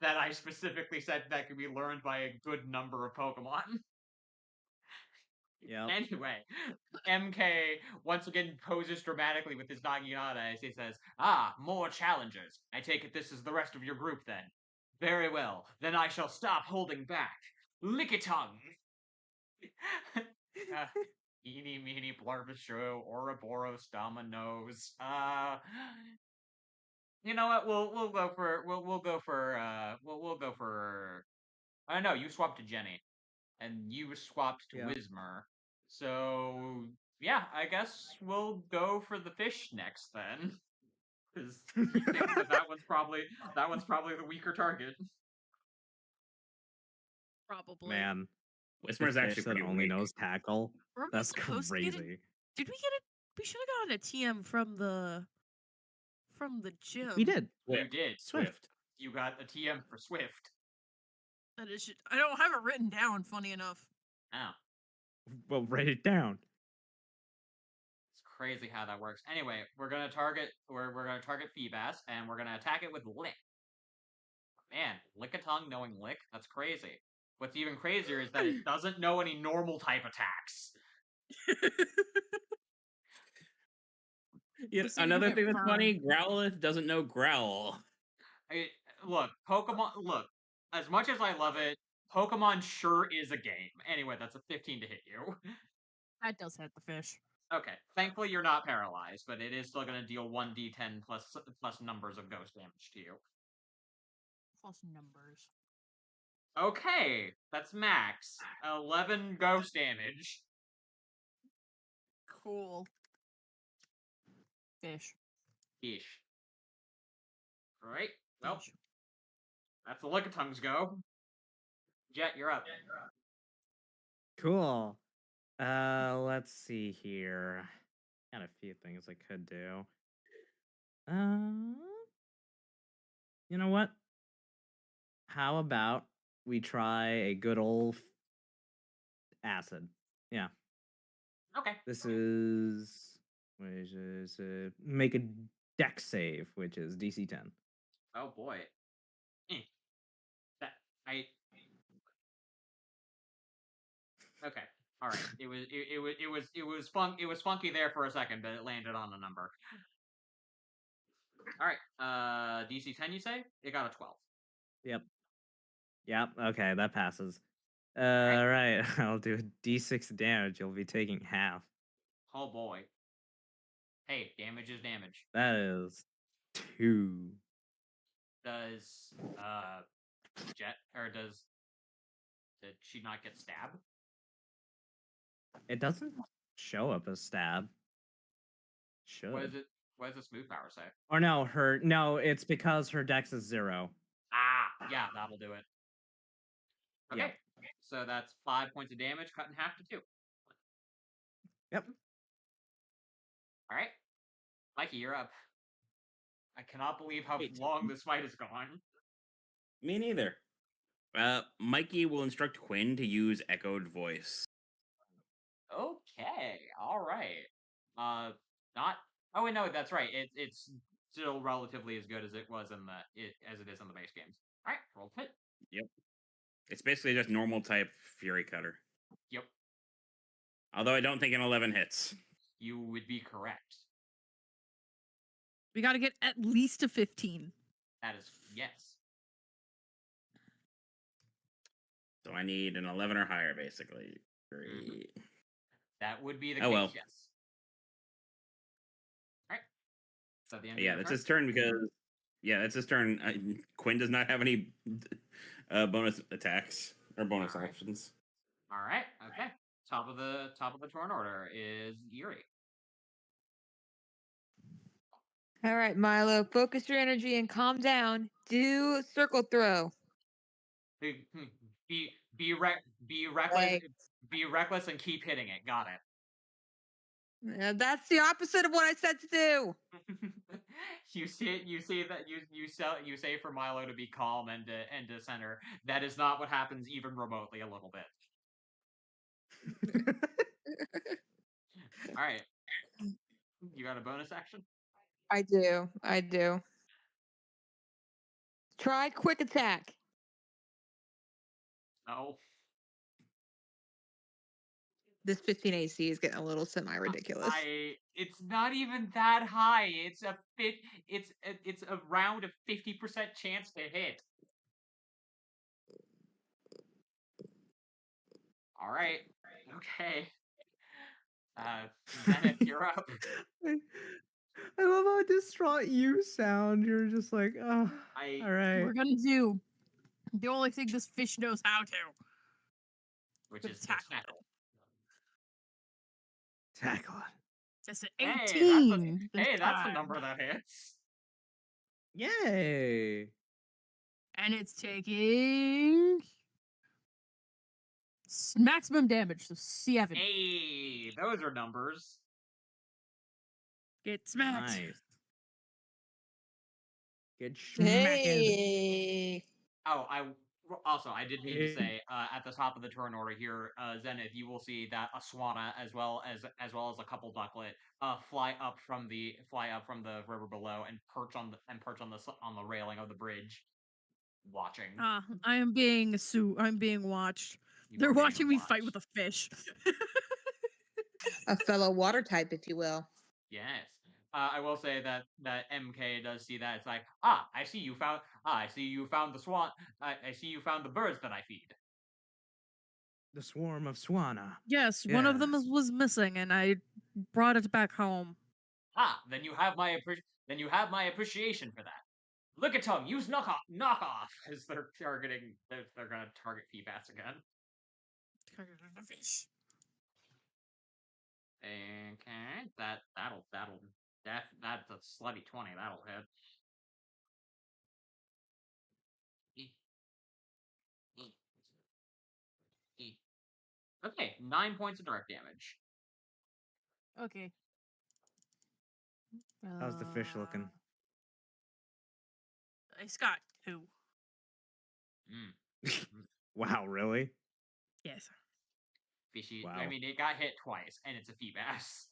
that I specifically said that could be learned by a good number of Pokemon. Yeah. Anyway, MK once again poses dramatically with his Naginata as he says, more challengers. I take it this is the rest of your group then. Very well, then I shall stop holding back. Lickitung! Eeny, meeny, Barbasho, Ouroboros, Dominoes. You know what? We'll go for. I don't know. You swapped to Jenny, and you swapped to Yeah. Whismer. So yeah, I guess we'll go for the fish next then, because that one's probably the weaker target. Probably. Man. Whisper's the actually fish that pretty only weak. knows tackle. Were we That's supposed to get it? crazy. Did we get it? We should have gotten a TM from the gym. We did. You did. Swift. You got a TM for Swift. That is. I don't have it written down. Funny enough. Oh. Well, write it down. It's crazy how that works. Anyway, we're gonna target Feebas, and we're gonna attack it with Lick. Man, Lickitung knowing Lick, that's crazy. What's even crazier is that it doesn't know any normal type attacks. Yeah, Let's see if we another get thing that's firm. funny, Growlithe doesn't know Growl. Look, Pokemon. Look, as much as I love it, Pokemon sure is a game. Anyway, that's a 15 to hit you. That does hit the fish. Okay, thankfully you're not paralyzed, but it is still going to deal 1d10 plus numbers of ghost damage to you. Plus numbers. Okay, that's max. 11 ghost damage. Cool. Fish. Ish. Alright, well, Fish. that's the Lickitungs go. Jet, you're up. Cool. Let's see here. Got a few things I could do. You know what? How about we try a good old acid? Yeah. Okay. This is which is make a deck save, which is DC 10. Oh boy. That I. Okay. All right. It was funky there for a second, but it landed on a number. All right. DC 10, you say? It got a 12. Yep. Okay, that passes. right. All right. I'll do a D6 damage. You'll be taking half. Oh boy. Hey, damage is damage. That is 2. Does Jet or did she not get stabbed? It doesn't show up as stab. Should. What does the smooth power say? Or no, it's because her dex is 0. Ah, yeah, that'll do it. Okay. Yep. So that's 5 points of damage cut in half to 2. Yep. All right. Mikey, you're up. I cannot believe how Wait. long this fight has gone. Me neither. Mikey will instruct Quinn to use echoed voice. Okay, all right. Not. Oh wait, no, that's right. It's still relatively as good as it was as it is in the base games. All right, roll hit. It's basically just normal type Fury Cutter. Yep, Although I don't think an 11 hits. you would be correct. We got to get at least a 15. That is yes. So I need an 11 or higher, basically. Great. That would be the Oh, case. well. Yes. All right. So the end. Yeah, of your that's turn? his turn because that's his turn. Quinn does not have any bonus attacks or bonus Alright. actions. All right. Okay. Top of the turn order is Yuri. All right, Milo, focus your energy and calm down. Do circle throw. Be reckless. Right. Be reckless and keep hitting it. Got it. That's the opposite of what I said to do. You say for Milo to be calm and to center. That is not what happens even remotely a little bit. All right. You got a bonus action? I do. Try quick attack. No. This 15 AC is getting a little semi-ridiculous. It's not even that high. It's around a 50% chance to hit. All right. Okay. Zenith, you're up. I love how distraught you sound. You're just like, oh, all right. We're going to do the only thing this fish knows how to. Which With is tackle. tackle. Tackle. Just an Hey, 18. Hey, this that's the time. number that hits. Yay. And it's taking maximum damage, so 7. Hey, those are numbers. Get smacked. Nice. Get smacked. Hey. Oh, I did mean to say at the top of the turn order here, Zenith, you will see that a Swanna as well as a couple Ducklet fly up from the river below and perch on the railing of the bridge. watching. I am being I'm being watched. You They're are being watching me fight with watched. a fish. A fellow water type, if you will. Yes. I will say that MK does see that. It's like, I see you found. I see you found the swan. I see you found the birds that I feed. The swarm of Swana. Yes, one of them Yes. was missing, and I brought it back home. Then you have my appreciation for that. Look at Tongue. Use knockoff as they're targeting. They're gonna target Feebats again. Okay, that's a slutty 20. That'll hit. Okay, 9 points of direct damage. Okay. How's the fish looking? It's got 2. Wow, really? Yes. Fishy. Wow. I mean, it got hit twice, and it's a Feebass.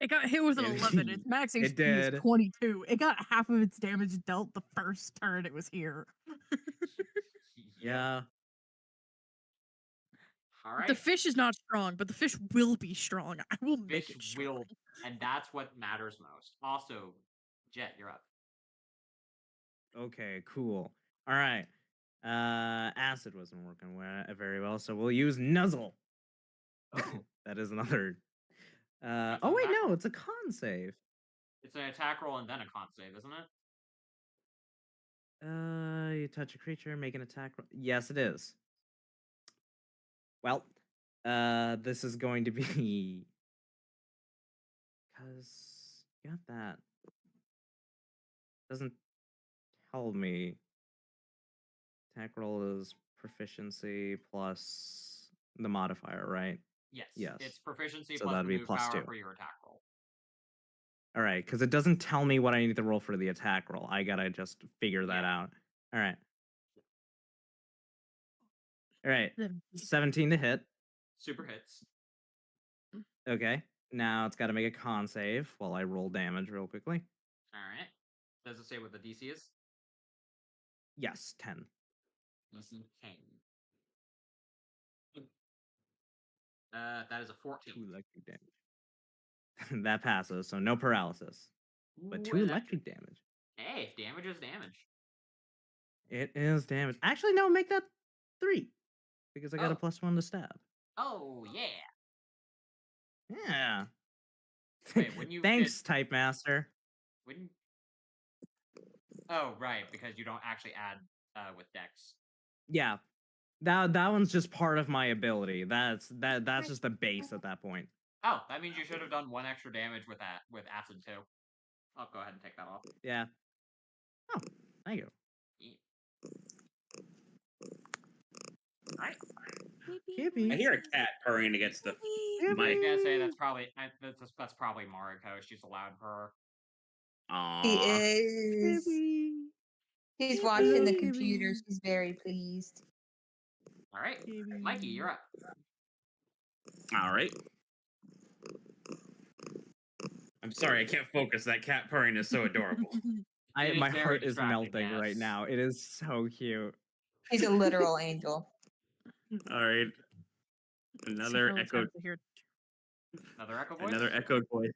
It got hit with an It- 11. Its max it HP did. is 22. It got half of its damage dealt the first turn it was here. Yeah. All right. The fish is not strong, but the fish will be strong. I will make Fish it strong. will, and that's what matters most. Also, Jet, you're up. Okay, cool. All right. Acid wasn't working very well, so we'll use Nuzzle. Oh, That is another. That's Oh an wait, attack no, roll. it's a con save. It's an attack roll and then a con save, isn't it? You touch a creature, make an attack. Yes, it is. Well, this is going to be because you got that. Doesn't tell me. Attack roll is proficiency plus the modifier, right? Yes. Yes. It's proficiency So plus that'd the be move plus power 2. for your attack roll. All right, because it doesn't tell me what I need to roll for the attack roll. I gotta just figure that out. All right. All right. 17 to hit. Super hits. Okay. Now it's got to make a con save while I roll damage real quickly. All right. Does it say what the DC is? Yes, 10. DC 10. That is a 14. 2 electric damage. That passes, so no paralysis. But Ooh, 2 electric damage. Hey, damage is damage. It is damage. Actually, no, make that 3. Because I got a Oh. +1 to stab. Oh, yeah. Yeah. Wait, when you Thanks, Type Master. When... Oh, right, because you don't actually add with Dex. Yeah. That one's just part of my ability. That's just the base at that point. Oh, that means you should have done 1 extra damage with acid too. I'll go ahead and take that off. Yeah. Oh, thank you. Alright. Kippy. I hear a cat purring against the I was mic. gonna say that's probably Mariko. She's a loud purr. He Aww. is. He's watching the computer. She's very pleased. Alright. Mikey, you're up. All right. I'm sorry, I can't focus. That cat purring is so adorable. It is My very heart is distracting, melting right yes. now. It is so cute. He's a literal angel. All right. Another echo. Another echo voice? Another echoed voice.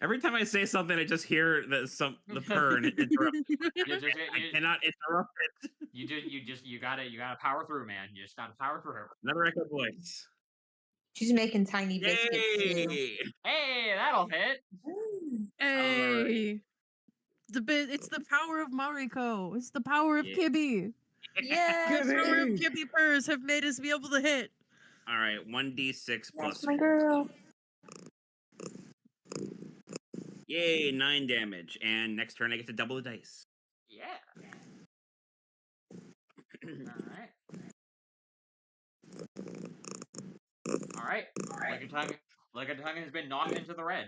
Every time I say something, I just hear the purr and it interrupts. I cannot interrupt it. You gotta power through, man. You just gotta power through. Another echoed voice. She's making tiny biscuits too. Yay! Hey, that'll hit. Hey. It's the power of Mariko. It's the power of Yeah. Kibby. Yes. The power of Kibby. Kibby purrs have made us be able to hit. All right, 1d6 plus That's my 4. girl. Yay, 9 damage. And next turn, I get to double the dice. Yeah. Alright. Alright. Like a tongue has been knocked into the red.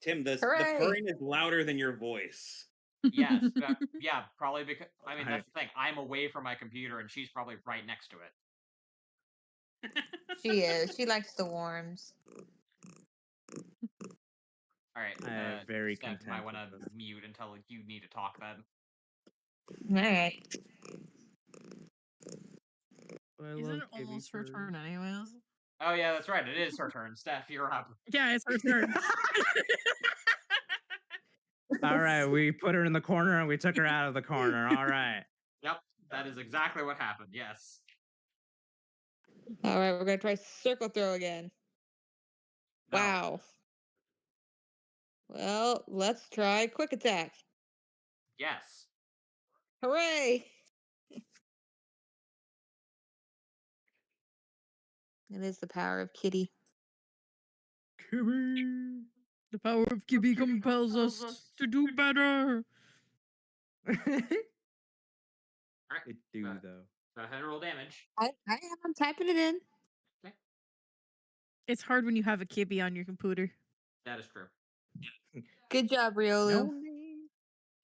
Tim, the Hooray. purring is louder than your voice. Yes. Yeah, probably because I mean I- that's the thing. I'm away from my computer and she's probably right next to it. She is. She likes the worms. Alright. I am very Steph, you might content wanna with this. mute until you need to talk then. All right. I Isn't love it almost her Gibby turn anyways? Oh yeah, that's right. It is her turn. Steph, you're up. Yeah, it's her turn. All right, we put her in the corner and we took her out of the corner. All right. Yep, that is exactly what happened. Yes. All right, we're gonna try circle throw again. No. Wow. Well, let's try quick attack. Yes. Hooray! It is the power of Kitty. Gibby. The power of Gibby compels us to do better. All right. It do Right. though. Go ahead and roll damage. I'm typing it in. It's hard when you have a Gibby on your computer. That is true. Good job, Riolu. No name.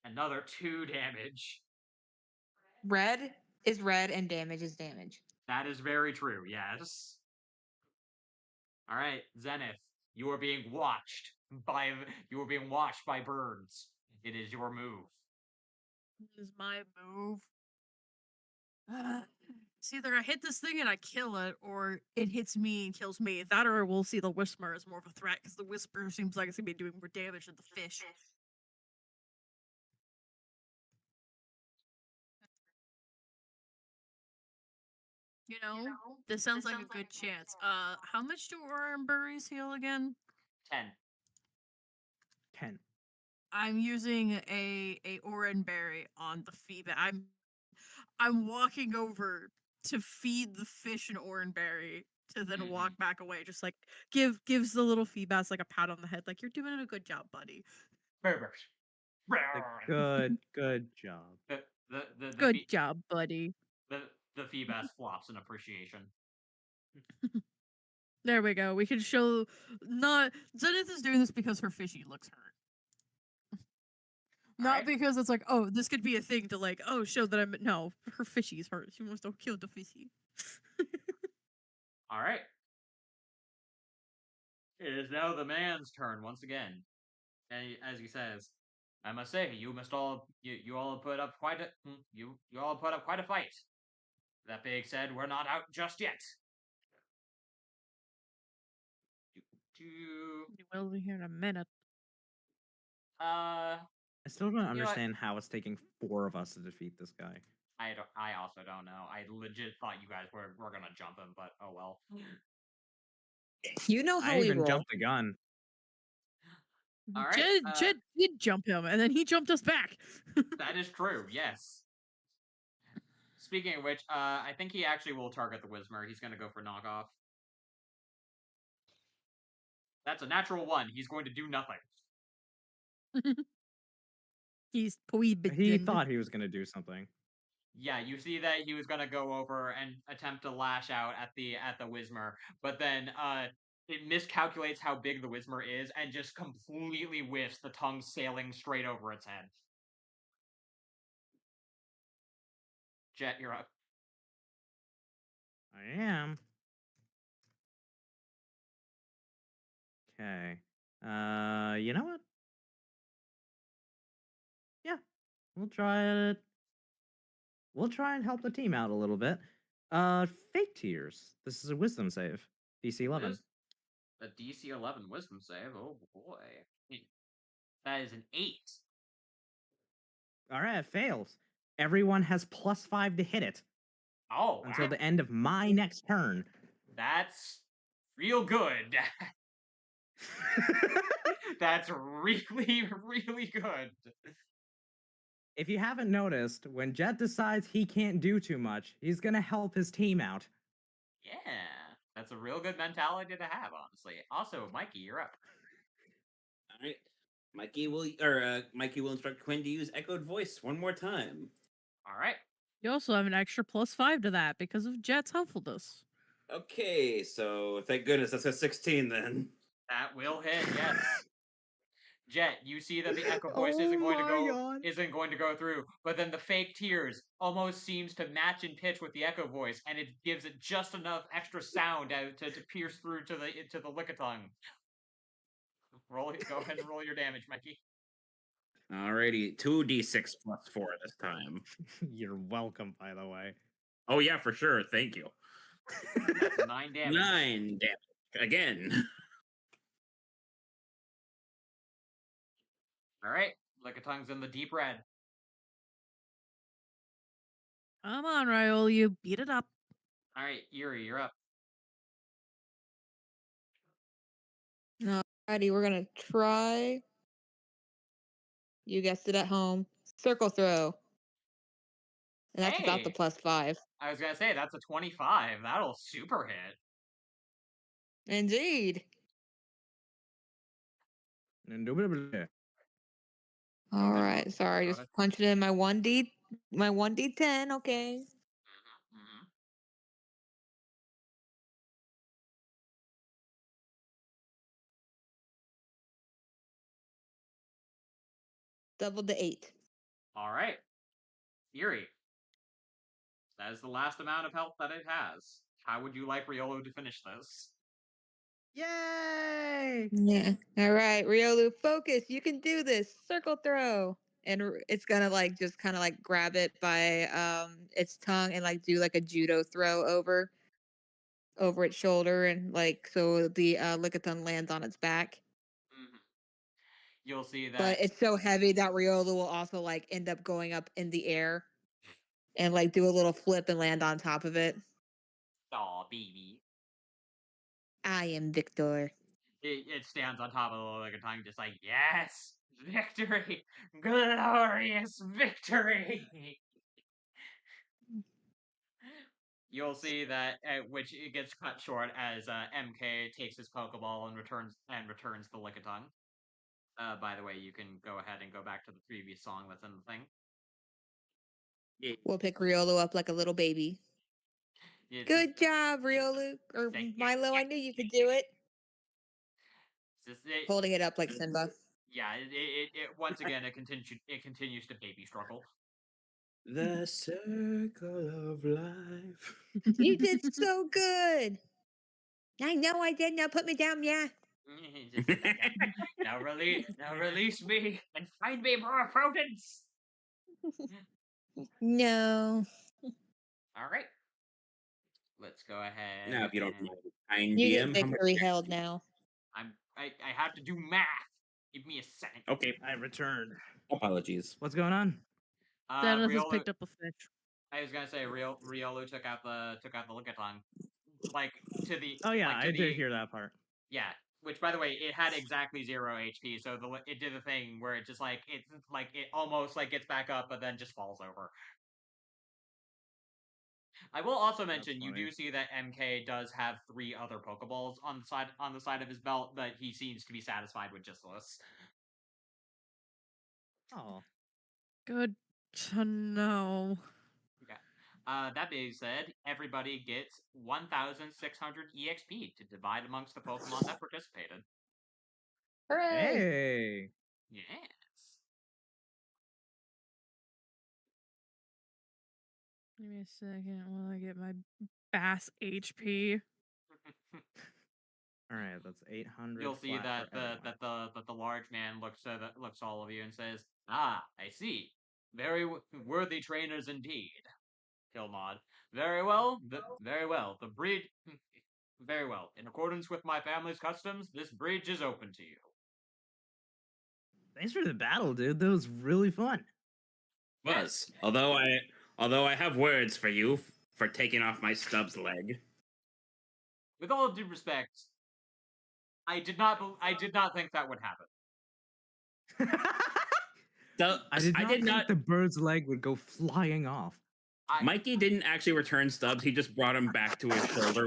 Another 2 damage. Red is red and damage is damage. That is very true. Yes. All right, Zenith, you are being watched by birds. It is your move. This is my move. It's either I hit this thing and I kill it, or it hits me and kills me. That, or we'll see the Whisper as more of a threat, because the Whisper seems like it's gonna be doing more damage than the fish. You know, this sounds like a good chance. How much do Oranberries heal again? 10. 10. I'm using a Oranberry on the feedback. I'm walking over to feed the fish an Oranberry to then walk back away. Just like gives the little feedbacks like a pat on the head, like you're doing a good job, buddy. Berbers. Like, good job. The Good job, buddy. The Feebas flops in appreciation. There we go. We can show not Zenith is doing this because her fishy looks hurt. Not Alright. because it's like, oh, this could be a thing to like, oh, show that I'm no, her fishy's hurt. She wants to kill the fishy. All right. It is now the man's turn once again. And as he says, I must say, you all put up quite a you all put up quite a fight. That being said, we're not out just yet. You will be here in a minute. Uh, I still don't know what? understand how it's taking 4 of us to defeat this guy. I also don't know. I legit thought you guys were gonna jump him, but oh well. You know how I we even roll. jumped the gun. All right, Jed did jump him, and then he jumped us back. That is true. Yes. Speaking of which, I think he actually will target the Whismer. He's gonna go for knockoff. That's a natural 1. He's going to do nothing. He's He thought he was going to do something. Yeah, you see that he was gonna go over and attempt to lash out at the Whismer, but then it miscalculates how big the Whismer is and just completely whiffs, the tongue sailing straight over its head. Jet, you're up. I am. Okay. You know what? Yeah. We'll try it. We'll try and help the team out a little bit. Fake Tears. This is a wisdom save. DC 11. A DC 11 wisdom save. Oh boy. That is an 8. All right, it fails. Everyone has +5 to hit it Oh, until wow. the end of my next turn. That's real good. That's really, really good. If you haven't noticed, when Jet decides he can't do too much, he's gonna help his team out. Yeah, that's a real good mentality to have, honestly. Also, Mikey, you're up. All right. Mikey will instruct Quinn to use echoed voice one more time. All right. You also have an extra +5 to that because of Jet's helpfulness. Okay, so thank goodness that's a 16 then. That will hit, yes. Jet, you see that the echo voice isn't going to go through, but then the fake tears almost seems to match in pitch with the echo voice, and it gives it just enough extra sound to pierce through to the Lickitung. Go ahead and roll your damage, Mikey. Alrighty, 2d6 plus 4 this time. You're welcome, by the way. Oh yeah, for sure. Thank you. That's 9 damage. 9 damage again. All right, Lickitung's in the deep red. Come on, Raoul, you beat it up. All right, Yuri, you're up. Alrighty, we're gonna try. You guessed it at home. Circle throw. And that's without the Hey! +5. I was gonna say that's a 25. That'll super hit. Indeed. Indubitably. All then right. Sorry, go just ahead. punching in my 1d10. Okay. Mhm. Double the 8. All right, Yuri. That is the last amount of health that it has. How would you like Riolu to finish this? Yay! Yeah. All right, Riolu, focus. You can do this. Circle throw. And it's gonna like just kind of like grab it by its tongue and like do like a judo throw over its shoulder, and like so the Lickitung lands on its back. Mhm. You'll see that. But it's so heavy that Riolu will also like end up going up in the air and like do a little flip and land on top of it. Aw, baby. I am Victor. It stands on top of the Lickitung, just like, yes, victory, glorious victory. You'll see that, which it gets cut short as MK takes his Pokeball and returns the Lickitung. By the way, you can go ahead and go back to the previous song that's in the thing. We'll pick Riolu up like a little baby. It's Good job, Riolu. Or Thank you. Milo, I knew you could do it. just, Holding it up like Simba. yeah, it once again it continues to baby struggle. The circle of life. You did so good. I know I did. Now put me down, yeah. Now release me and find me more opponents. No. All right, let's go ahead. Now, if you don't and- mind, kind You DM, get how much victory damage held do you- now. I have to do math. Give me a second. Okay, I returned. apologies. What's going on? Dennis has Riolu, picked up a fish. I was gonna say Riolu took out the Lickitung, like to the. Oh yeah, like, to I did the- hear that part. Yeah, which by the way, it had exactly 0 HP, so it did the thing where it just it almost like gets back up, but then just falls over. I will also mention you funny. do see that MK does have 3 other Pokeballs on the side of his belt, but he seems to be satisfied with just this. Oh. Good to know. That being said, everybody gets 1,600 EXP to divide amongst the Pokemon that participated. Hooray! Hey. Yes. Give me a second while I get my Bass HP. All right, that's 800. You'll see flat that for everyone. the large man looks at all of you and says, "Ah, I see. Very worthy trainers indeed." He'll nod. Very well. Very well. The breed. Very well. In accordance with my family's customs, this bridge is open to you. Thanks for the battle, dude. That was really fun. Was although I have words for you for taking off my Stubbs leg. With all due respect, I did not think that would happen. I did not think the bird's leg would go flying off. Mikey didn't actually return Stubbs. He just brought him back to his shoulder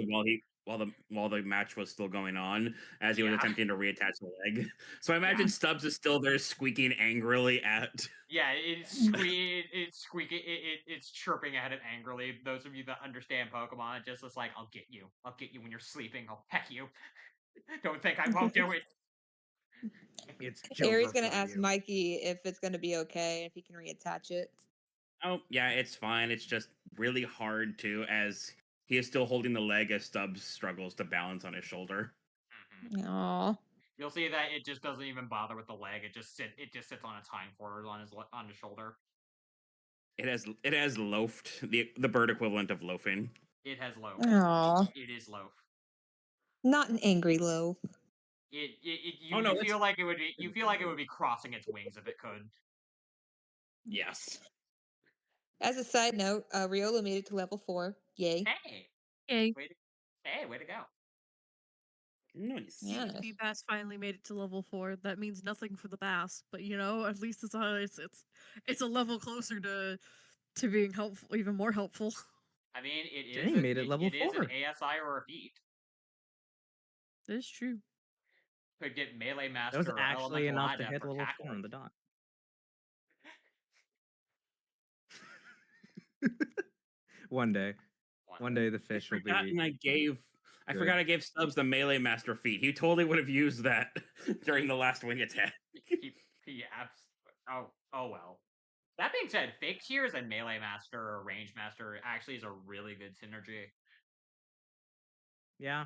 while the match was still going on, as he was attempting to reattach the leg. So I imagine Stubbs is still there squeaking angrily at. Yeah, it's squeaking. It's chirping at it angrily. Those of you that understand Pokemon, it's like, I'll get you when you're sleeping. I'll peck you. Don't think I won't do it. It's Aries gonna ask Mikey if it's gonna be okay, if he can reattach it. Oh, yeah, it's fine. It's just really hard to, as he is still holding the leg as Stubbs struggles to balance on his shoulder. Aww. You'll see that it just doesn't even bother with the leg. It just sits on its hindquarters on his shoulder. It has loafed, the bird equivalent of loafing. It has loaf. Aw, It is loaf. not an angry loaf. You, Oh, no, you it's- feel like it would be crossing its wings if it could. Yes. As a side note, Riolu made it to level 4. Yay. Hey, Yay. way to go. Nice. Yeah. The bass finally made it to level 4. That means nothing for the bass, but you know, at least it's a level closer to being helpful, even more helpful. I mean, it is Dang, made it level It is 4. an ASI or a feat. That is true. Could get melee master. That was or actually elemental enough to adept hit for level 4 tackling. on the dot. One day the fish will Forgotten be. I good. forgot I gave Stubbs the melee master feat. He totally would have used that during the last wing attack. Oh well. That being said, fake tears and melee master or range master actually is a really good synergy. Yeah.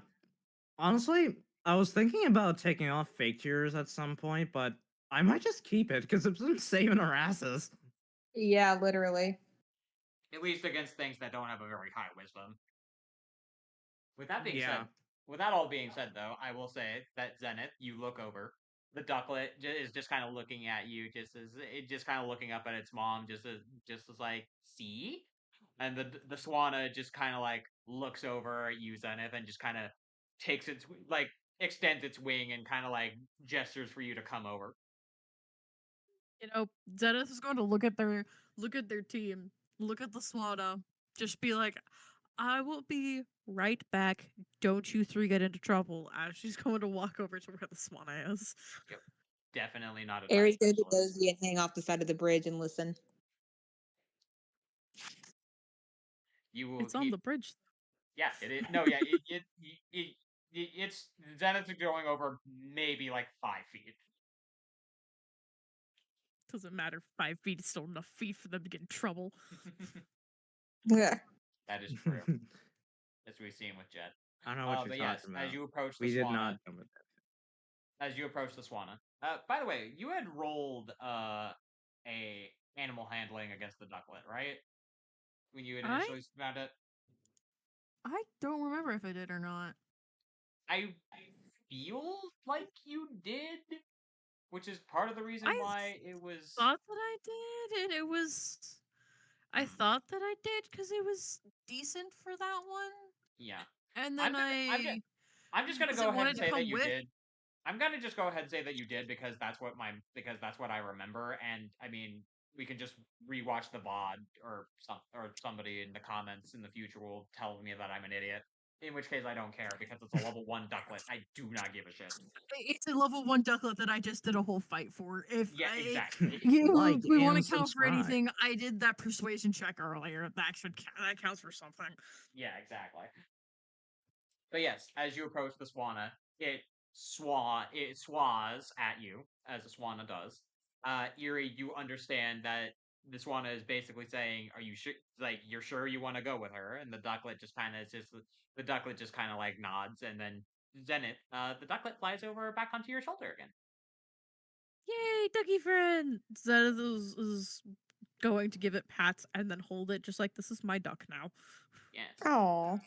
Honestly, I was thinking about taking off fake tears at some point, but I might just keep it because it's been saving our asses. Yeah, literally. At least against things that don't have a very high wisdom. With that being Yeah. said, with that all being said, though, I will say that Zenith, you look over. The ducklet is just kind of looking at you, just kind of looking up at its mom, just as like, see. And the Swanna just kind of like looks over at you, Zenith, and just kind of takes its like extends its wing and kind of like gestures for you to come over. You know, Zenith is going to look at their team, look at the Swanna, just be like, I will be right back. Don't you three get into trouble. As she's going to walk over to where the Swanna is. Definitely not a Aries time gonna be specialist. dozy and hang off the side of the bridge and listen. You will. It's on the bridge. Yeah, it is. No, yeah, it's Zenith going over maybe like 5 feet. Doesn't matter. 5 feet is still enough feet for them to get in trouble. Yeah. That is true. As we've seen with Jet. I don't know what you're But talking yes, about. as you approach the We did Swanna, not come with that. as you approach the Swanna. By the way, you had rolled a animal handling against the ducklet, right? When you had I- initially found it. I don't remember if I did or not. I feel like you did, which is part of the reason I why it was. Thought that I did, and it was. I thought that I did because it was decent for that one, Yeah. and then I'm just gonna because go it ahead wanted and to say that come you with- did. I'm gonna just go ahead and say that you did because that's what I remember, and I mean we can just rewatch the VOD or somebody in the comments in the future will tell me that I'm an idiot. In which case I don't care because it's a level 1 ducklet. I do not give a shit. It's a level 1 ducklet that I just did a whole fight for. If Yeah, I, exactly. Like if we want and to count for subscribe. anything, I did that persuasion check earlier. That counts for something. Yeah, exactly. But yes, as you approach the Swanna, it swaz at you, as a Swanna does. Eerie, you understand that the Swanna is basically saying, "Are you sure? Like, you're sure you want to go with her?" And the ducklet just kind of like nods, and then Zenith, the ducklet flies over back onto your shoulder again. Yay, ducky friend! Zenith is going to give it pats and then hold it, just like this is my duck now. Yes. Oh.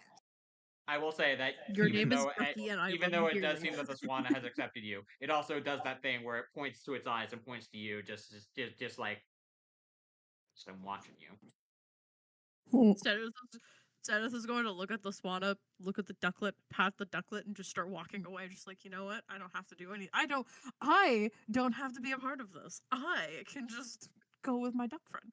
I will say that Your even name is though Ducky, and I even love though you it does dearly. seem that the Swanna has accepted you, it also does that thing where it points to its eyes and points to you, just like, I'm watching you. Zenith is going to look at the Swanna, look at the ducklet, pat the ducklet, and just start walking away. Just like, you know what? I don't have to do anything. I don't have to be a part of this. I can just go with my duck friend.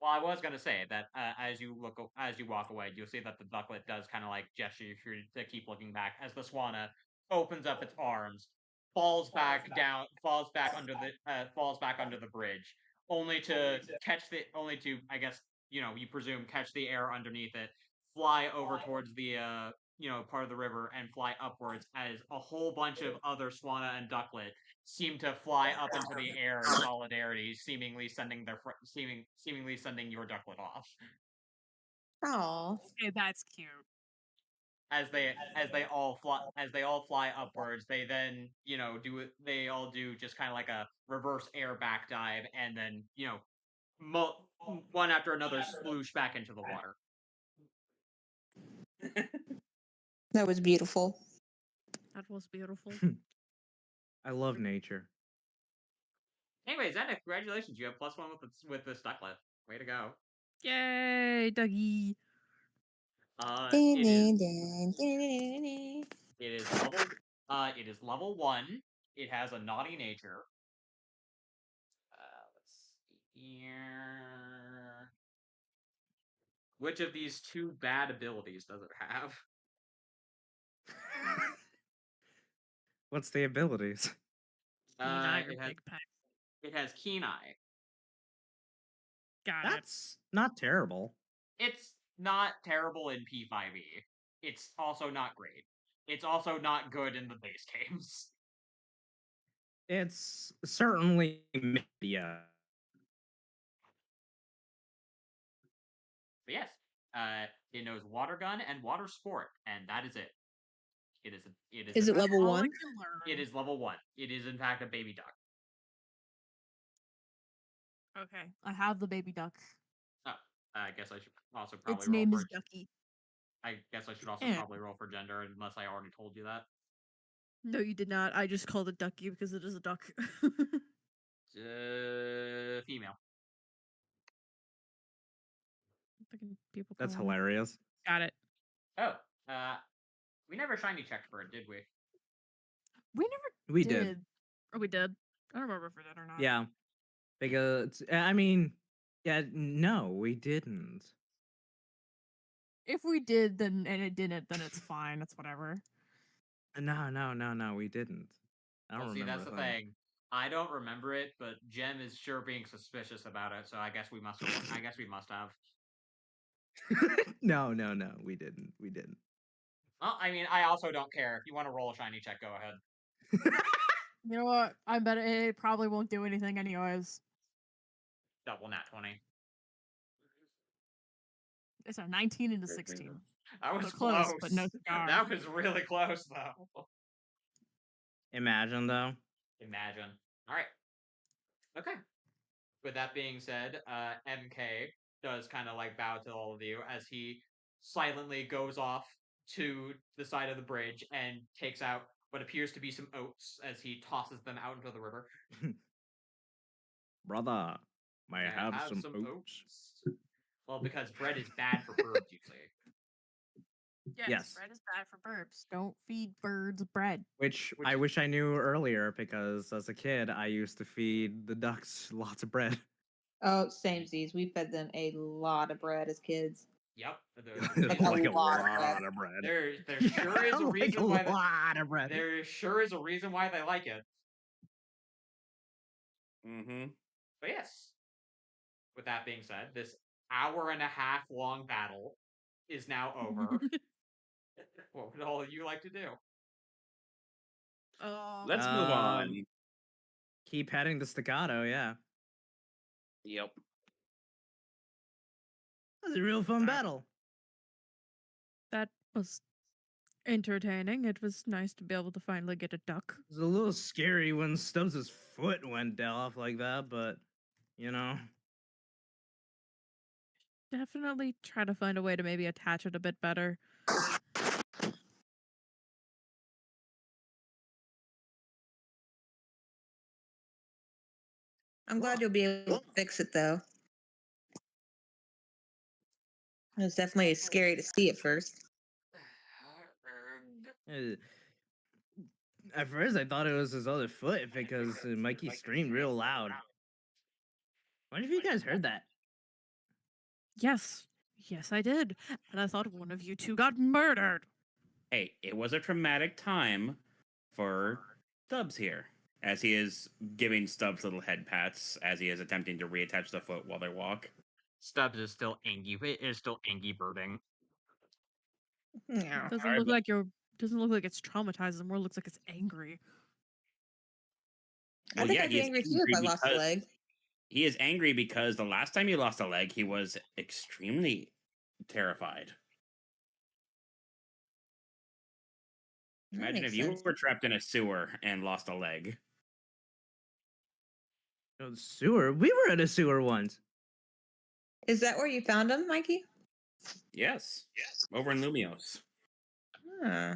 Well, I was gonna say that as you walk away, you'll see that the ducklet does kind of like gesture you to keep looking back as the Swanna opens up its arms, falls back under the bridge, only to I guess you presume catch the air underneath it, fly over towards the part of the river and fly upwards as a whole bunch of other Swanna and ducklet seem to fly up into the air in solidarity, seemingly sending your ducklet off. Oh. Okay, that's cute. as they all fly upwards, they then they all do just kind of like a reverse air back dive, and then one after another sploosh back into the water. That was beautiful. That was beautiful. I love nature. Anyways, Zenith, congratulations! You have +1 with the Stucklet. Way to go! Yay, Dougie. It is level 1. It has a naughty nature. Let's see here. Which of these 2 bad abilities does it have? What's the abilities? Keen eye or It has big pack. Keen Eye. Got it. That's not terrible. It's not terrible in P5e. It's also not great. It's also not good in the base games. It's certainly yeah. But yes, it knows Water Gun and Water Sport, and that is it. Is it level All I 1? can learn. It is level 1. It is in fact a baby duck. Okay, I have the baby duck. Oh, I guess I should also probably Its roll name for. is Ducky. I guess I should also Yeah. probably roll for gender, unless I already told you that. No, you did not. I just called it Ducky because it is a duck. Female. Fucking people That's calling me. hilarious. Got it. Oh, we never shiny checked for it, did we? We never We did. Or we did. I don't remember if we did or not. Yeah. Because I mean, yeah, no, we didn't. If we did, then and it didn't, then it's fine. It's whatever. No, we didn't. I don't Well, see, remember. that's the a thing. thing. I don't remember it, but Jem is sure being suspicious about it, so I guess we must have. I guess we must have. No, we didn't. We didn't. Well, I mean, I also don't care. If you want to roll a shiny check, go ahead. You know what? I bet it probably won't do anything anyways. Double nat 20. It's a 19 and a 16. That was So close, but no cigar. That was really close, though. Imagine though. Imagine. All right. Okay. With that being said, MK does kind of like bow to all of you as he silently goes off to the side of the bridge and takes out what appears to be some oats as he tosses them out into the river. Brother, may I May I have some oats? Well, because bread is bad for birds, you see. Yes. Bread is bad for birds. Don't feed birds bread. Which I wish I knew earlier because as a kid I used to feed the ducks lots of bread. Oh, same Z's. We fed them a lot of bread as kids. Yep. Like a lot lot of of bread. There sure is a Like reason a why lot of bread. there sure is a reason why they like it. Mm-hmm. But yes. With that being said, this hour-and-a-half long battle is now over. What would all of you like to do? Let's move on. Keep heading the staccato, yeah. Yep. That was a real fun battle. That was entertaining. It was nice to be able to finally get a duck. It was a little scary when Stubbs' foot went off like that, but you know. Definitely try to find a way to maybe attach it a bit better. I'm glad you'll be able to fix it though. It was definitely scary to see at first. At first, I thought it was his other foot because Mikey screamed real loud. Wonder if you guys heard that. Yes. Yes, I did. And I thought one of you two got murdered. Hey, it was a traumatic time for Stubbs here, as he is giving Stubbs little head pats as he is attempting to reattach the foot while they walk. Stubbs is still Angie. It is still Angie birding. Yeah. Doesn't Alright, look like you're. Doesn't look like it's traumatized. It more looks like it's angry. I think I'd be angry too if I lost a leg. He is angry because the last time he lost a leg, he was extremely terrified. That Imagine makes if you sense. were trapped in a sewer and lost a leg. Oh, the sewer. We were in a sewer once. Is that where you found him, Mikey? Yes. Over in Lumios. Huh.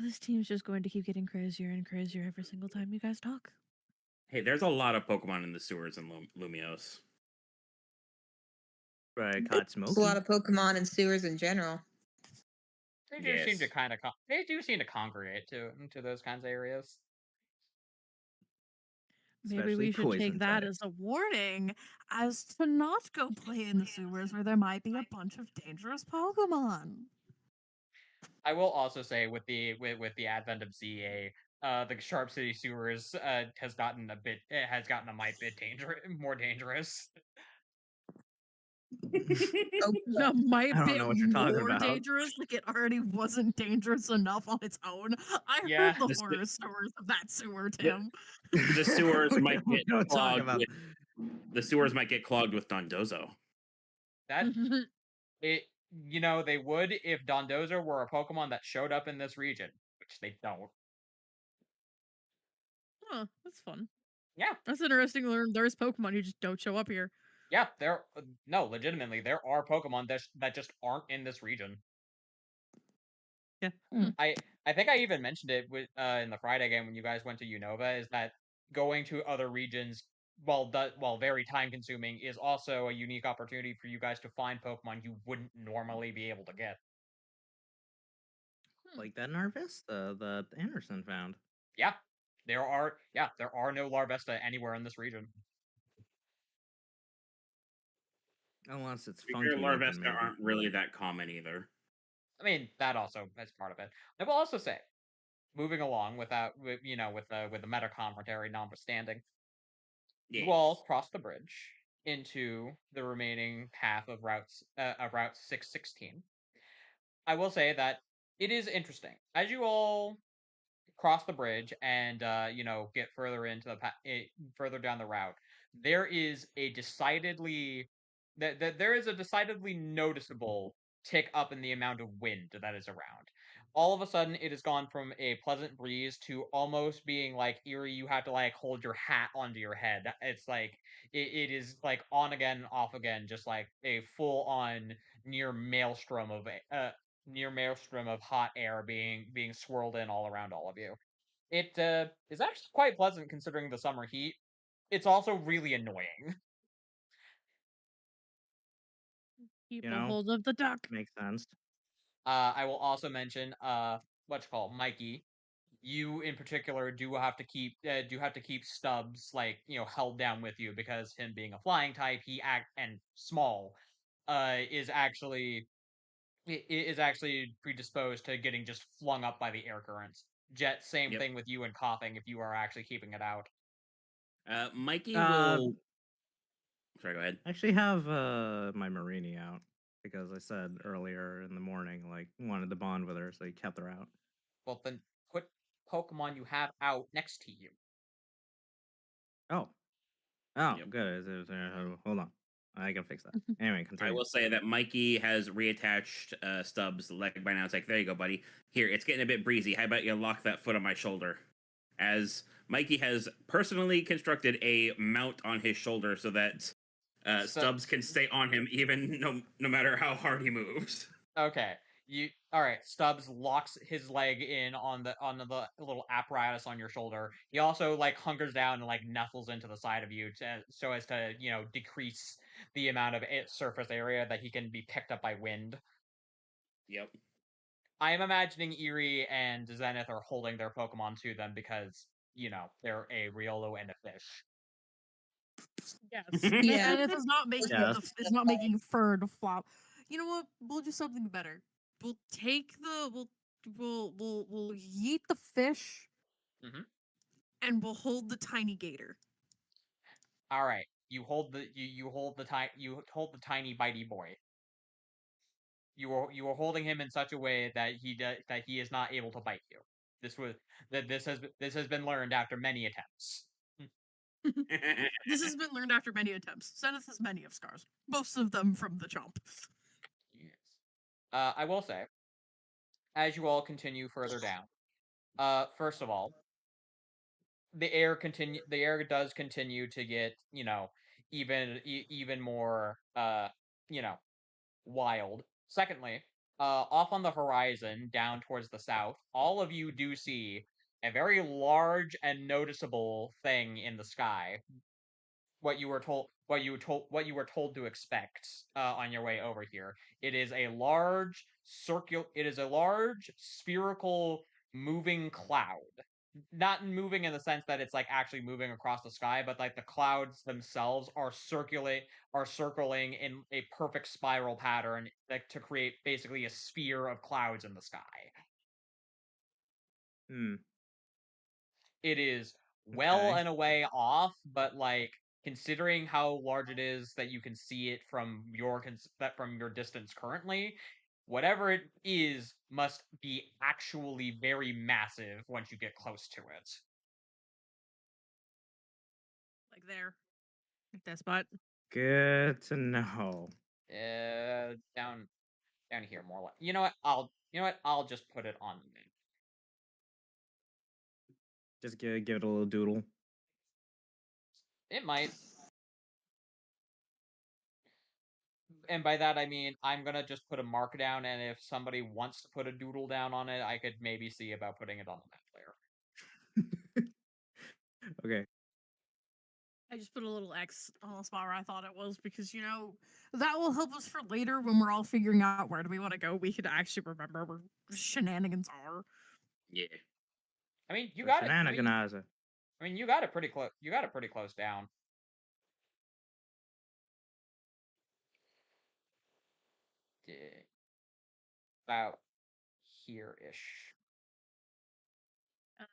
This team's just going to keep getting crazier and crazier every single time you guys talk. Hey, there's a lot of Pokemon in the sewers in Lumios. Right, caught There's a lot smoking. of Pokemon and sewers in general. They do seem to Yes. kind of they do seem to congregate to those kinds of areas. Maybe Especially we should poison take that type. as a warning as to not go play in the sewers where there might be a bunch of dangerous Pokemon. I will also say with the advent of ZA, the Sharp City sewers has gotten a mite bit more dangerous. Oh, That might I be don't know what you're talking more about. dangerous. Like it already wasn't dangerous enough on its own. I Yeah. heard the The se- horror stories of that sewer, Tim. The sewers We might know get what I'm talking clogged about. the sewers might get clogged with Dondozo. That it they would if Dondozo were a Pokemon that showed up in this region, which they don't. Huh, that's fun. Yeah. That's interesting to learn there's Pokemon who just don't show up here. Yeah, legitimately, there are Pokemon that just aren't in this region. Yeah. I think I even mentioned it with in the Friday game when you guys went to Unova, is that going to other regions, while very time consuming, is also a unique opportunity for you guys to find Pokemon you wouldn't normally be able to get. Like that Narvista that Anderson found. Yeah, there are no Larvesta anywhere in this region. Unless it's Your funky looking, Larvesta maybe. aren't really that common either. I mean, that also is part of it. I will also say, moving along with the meta commentary notwithstanding, you all cross the bridge into the remaining half of Route 616. I will say that it is interesting as you all cross the bridge and get further into further down the route. There is a decidedly noticeable tick up in the amount of wind that is around. All of a sudden, it has gone from a pleasant breeze to almost being like eerie. You have to like hold your hat onto your head. It's like it is like on again, off again, just like a full on near maelstrom of hot air being swirled in all around all of you. It is actually quite pleasant considering the summer heat. It's also really annoying. Keep You a know? hold of the duck. Makes sense. I will also mention what's called Mikey. You in particular do have to keep Stubbs held down with you because him being a flying type, he act and small, is actually predisposed to getting just flung up by the air currents. Jet, same Yep. thing with you and coughing if you are actually keeping it out. Mikey Uh, will. Sorry, go ahead. I actually have my Marini out because I said earlier in the morning, like, wanted to bond with her, so he kept her out. Well, then put Pokemon you have out next to you. Oh. Yep. Good. Hold on. I can fix that. Anyway, I continue. will say that Mikey has reattached Stubbs' leg by now. It's like, there you go, buddy. Here, it's getting a bit breezy. How about you lock that foot on my shoulder? As Mikey has personally constructed a mount on his shoulder so that Stubbs can stay on him even no matter how hard he moves. Okay. All right. Stubbs locks his leg in on the little apparatus on your shoulder. He also hunkers down and nestles into the side of you so as to decrease the amount of surface area that he can be picked up by wind. Yep. I am imagining Eerie and Zenith are holding their Pokemon to them because they're a Riolu and a fish. Yes. Yeah. And it's not making Yes. it's not making fur to flop. You know what? We'll do something better. We'll take the we'll yeet the fish, Mhm. and we'll hold the tiny gator. All right. You hold the tiny bitey boy. You are holding him in such a way that he is not able to bite you. This has been learned after many attempts. This has been learned after many attempts. Zenith has many of scars, most of them from the chomp. Yes. I will say, as you all continue further down, first of all, the air does continue to get, even more, wild. Secondly, off on the horizon, down towards the south, all of you do see a very large and noticeable thing in the sky. What you were told to expect on your way over here. It is a large spherical moving cloud. Not moving in the sense that it's like actually moving across the sky, but like the clouds themselves are circling in a perfect spiral pattern, like to create basically a sphere of clouds in the sky. Hmm. It is well Okay. and away off, but like considering how large it is that you can see it from from your distance currently, whatever it is must be actually very massive once you get close to it. Like there. Like that spot. Good to know. Down here more like. I'll just put it on the map. Just give it a little doodle. It might. And by that I mean I'm gonna just put a mark down, and if somebody wants to put a doodle down on it, I could maybe see about putting it on the map layer. Okay. I just put a little X on the spot where I thought it was because, that will help us for later when we're all figuring out where do we want to go. We could actually remember where shenanigans are. Yeah. I mean, you The got it. shenaniganizer. You got it pretty close. You got it pretty close down. About here-ish. Okay.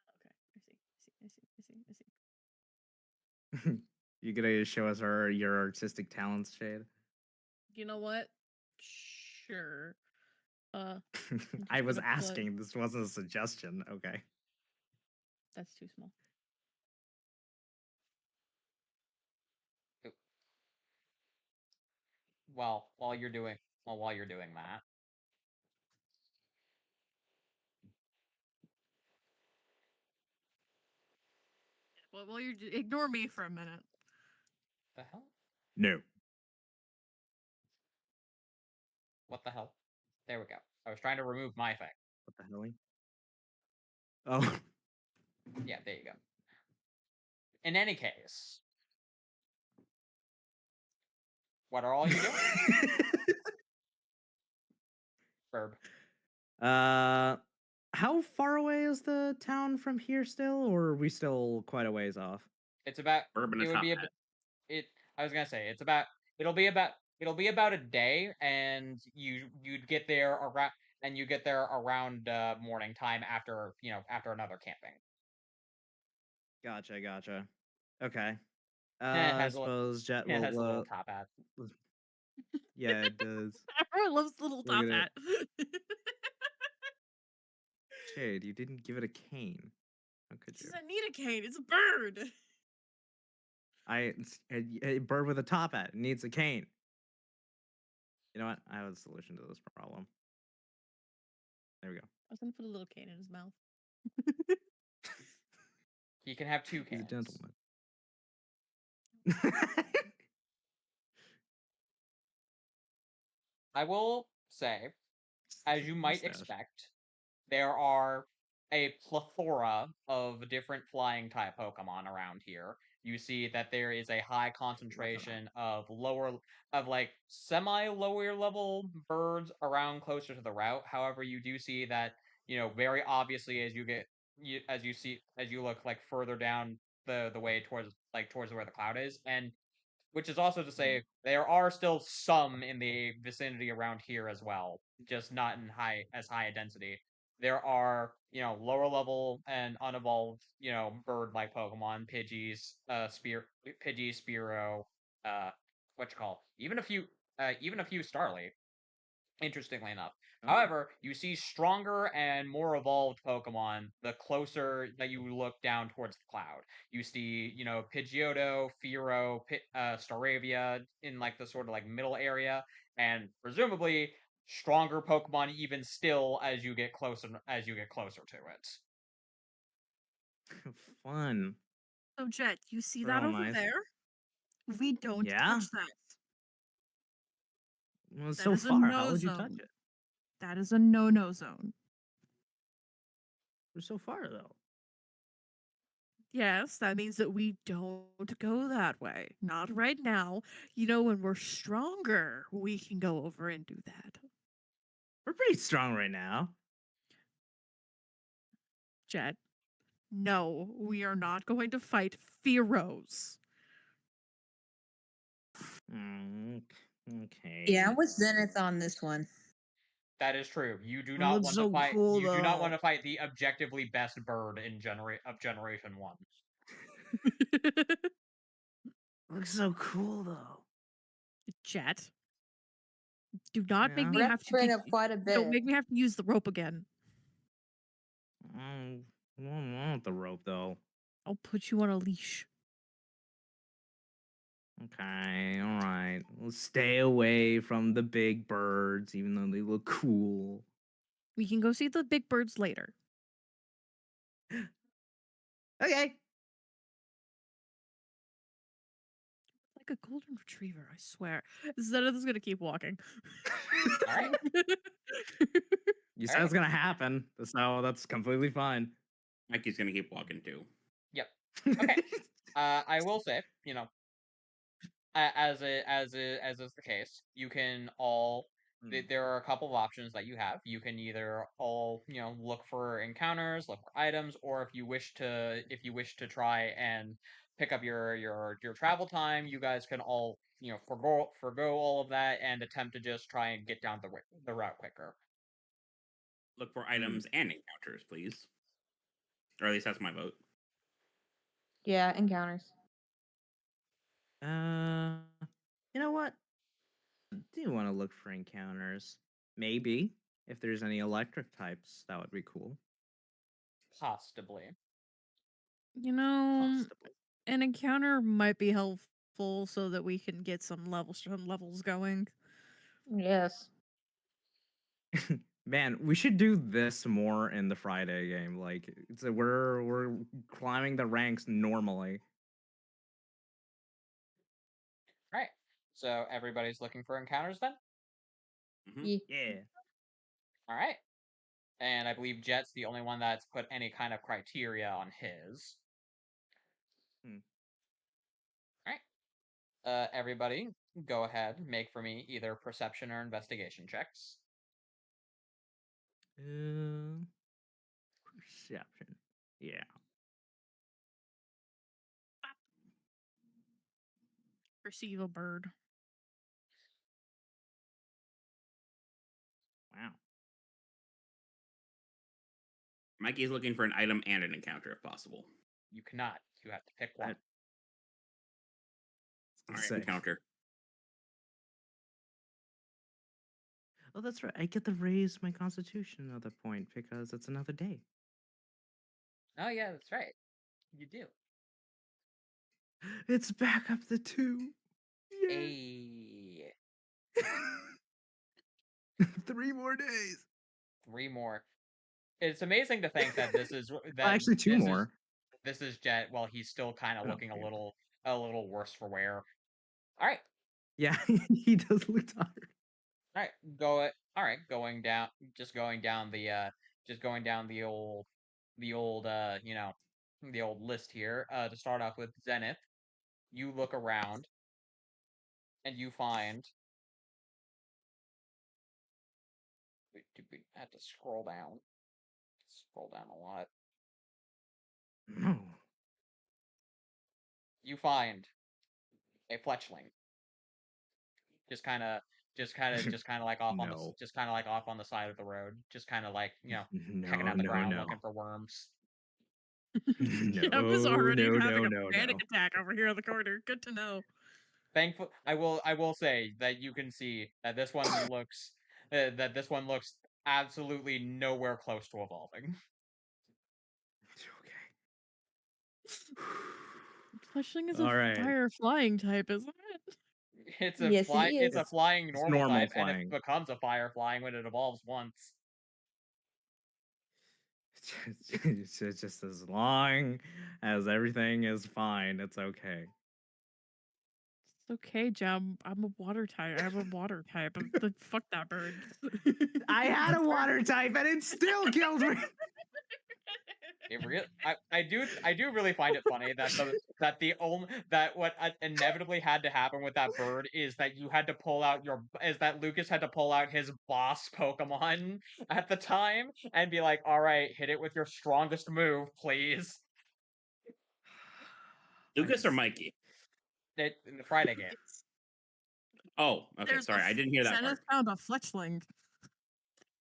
I see. You gonna show us your artistic talents, Shade? You know what? Sure. I was gonna put- asking. This wasn't a suggestion. Okay. That's too small. Well, while you're doing that. Well, ignore me for a minute. The hell? No. What the hell? There we go. I was trying to remove my effect. What the hell? Oh. Yeah, there you go. In any case, what are all you doing? Verb. How far away is the town from here still, or are we still quite a ways off? It's about. Urban It is would not be a. bad. I was gonna say it's about. It'll be about a day, and you'd get there around. And you get there around morning time after another camping. Gotcha. Okay. It I has a suppose Jet It has a will. little top hat. Yeah, it does. Everyone loves the little Look top at hat. Shade, you didn't give it a cane. How could She you? doesn't need a cane. It's a bird. A bird with a top hat needs a cane. You know what? I have a solution to this problem. There we go. I was gonna put a little cane in his mouth. He can have two He's a cans. gentleman. I will say, as you might Mustache. expect, there are a plethora of different flying type Pokemon around here. You see that there is a high concentration of semi lower level birds around closer to the route. However, you do see that, very obviously as you look like further down the way towards where the cloud is, and which is also to say there are still some in the vicinity around here as well, just not in high a density. There are, lower level and unevolved, bird-like Pokemon, Pidgey, Spearow, what you call, even a few Starly. Interestingly enough. Oh. However, you see stronger and more evolved Pokemon the closer that you look down towards the cloud. You see, Pidgeotto, Fearow, Staravia in like the sort of like middle area, and presumably stronger Pokemon even still as you get closer to it. Fun. So, Jet, you see that Real over nice. there? We don't Yeah? touch that. Well, That so is a far, how no would you touch zone. it? That is a no-no zone. We're so far though. Yes, that means that we don't go that way. Not right now. When we're stronger, we can go over and do that. We're pretty strong right now. Jet, no, we are not going to fight Fearows. Okay. Yeah, I'm with Zenith on this one. That is true. You do It not looks want so to fight. cool, You do not want though. to fight the objectively best bird in Generation 1. Looks so cool though. Jet, do not make me Yeah? have to Bring up quite a don't bit. make me have to use the rope again. I don't want the rope though. I'll put you on a leash. Okay, all right. We'll stay away from the big birds, even though they look cool. We can go see the big birds later. Okay. Like a golden retriever, I swear. Zenith's gonna keep walking. All right. You All said right. it's gonna happen, so that's completely fine. Mikey's gonna keep walking too. Yep. Okay. I will say, as is the case, you can all. There are a couple of options that you have. You can either all look for encounters, look for items, or if you wish to try and pick up your travel time, you guys can all forgo all of that and attempt to just try and get down the route quicker. Look for items and encounters, please. Or at least that's my vote. Yeah, encounters. You know what? I do want to look for encounters. Maybe if there's any electric types, that would be cool. Possibly. Possibly. An encounter might be helpful so that we can get some levels going. Yes. Man, we should do this more in the Friday game. Like, we're climbing the ranks normally. Right. So everybody's looking for encounters then? Yeah. All right. And I believe Jet's the only one that's put any kind of criteria on his. All right. Everybody, go ahead, make for me either perception or investigation checks. Perception. Yeah. Perceive a bird. Wow. Mikey's looking for an item and an encounter if possible. You cannot. You have to pick one. All right, Say. encounter. Oh, that's right. I get to raise my constitution another point because it's another day. Oh yeah, that's right. You do. It's back up to 2. Yay. A 3 more days. 3 more. It's amazing to think that this is that Actually, 2 this more. This is Jet. While he's still kind of Oh, looking yeah. a little worse for wear. All right. Yeah, he does look tired. All right, going down the old the old list here. To start off with Zenith, you look around and you find. We had to scroll down. Scroll down a lot. No. You find a fletchling. Just kind of like off on No. off on the side of the road. Just kind of like pecking No, at the no, ground no. looking for worms. I was already no, having no, a panic no. attack over here in the corner. Good to know. Thankful, I will say that you can see that this one that this one looks absolutely nowhere close to evolving. Okay. Fletchling is a All right. fire flying type, isn't it? It's a Yes, it it's a is. flying It's normal normal type, and it flying. becomes a fire flying when it evolves once. It's just as long as everything is fine, it's okay. It's okay, Jam. I'm a water type. I have a water type. Fuck that bird. I had a water type and it still killed me. It real I do really find it funny that what inevitably had to happen with that bird is that you had to pull out Lucas had to pull out his boss Pokemon at the time and be like, all right, hit it with your strongest move, please. Lucas or Mikey? In the Friday game. Oh, okay. There's Sorry, I didn't hear that Zenith part. found a Fletchling.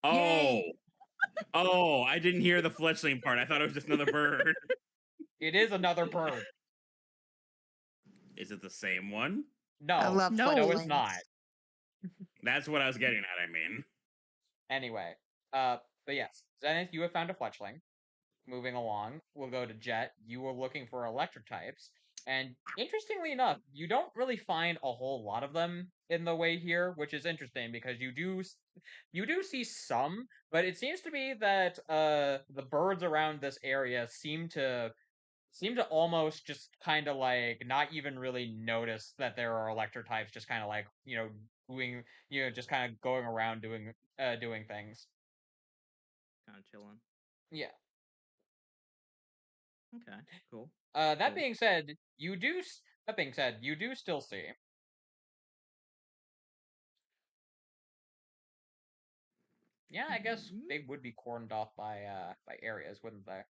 Oh, Yay. oh, I didn't hear the fletchling part. I thought it was just another bird. It is another bird. Is it the same one? No, I love No, no, it's fledglings. not. That's what I was getting at. I mean, Anyway, but yes, Zenith, you have found a fletchling. Moving along, we'll go to Jet. You were looking for electric types, and interestingly enough, you don't really find a whole lot of them in the way here, which is interesting because you do see some, but it seems to be that the birds around this area seem to almost just kind of like not even really notice that there are electric types, just kind of like doing just kind of going around doing things. Kind of chilling. Yeah. Okay, cool. That Cool. being said, you do still see. Yeah, I guess they would be cordoned off by areas, wouldn't they?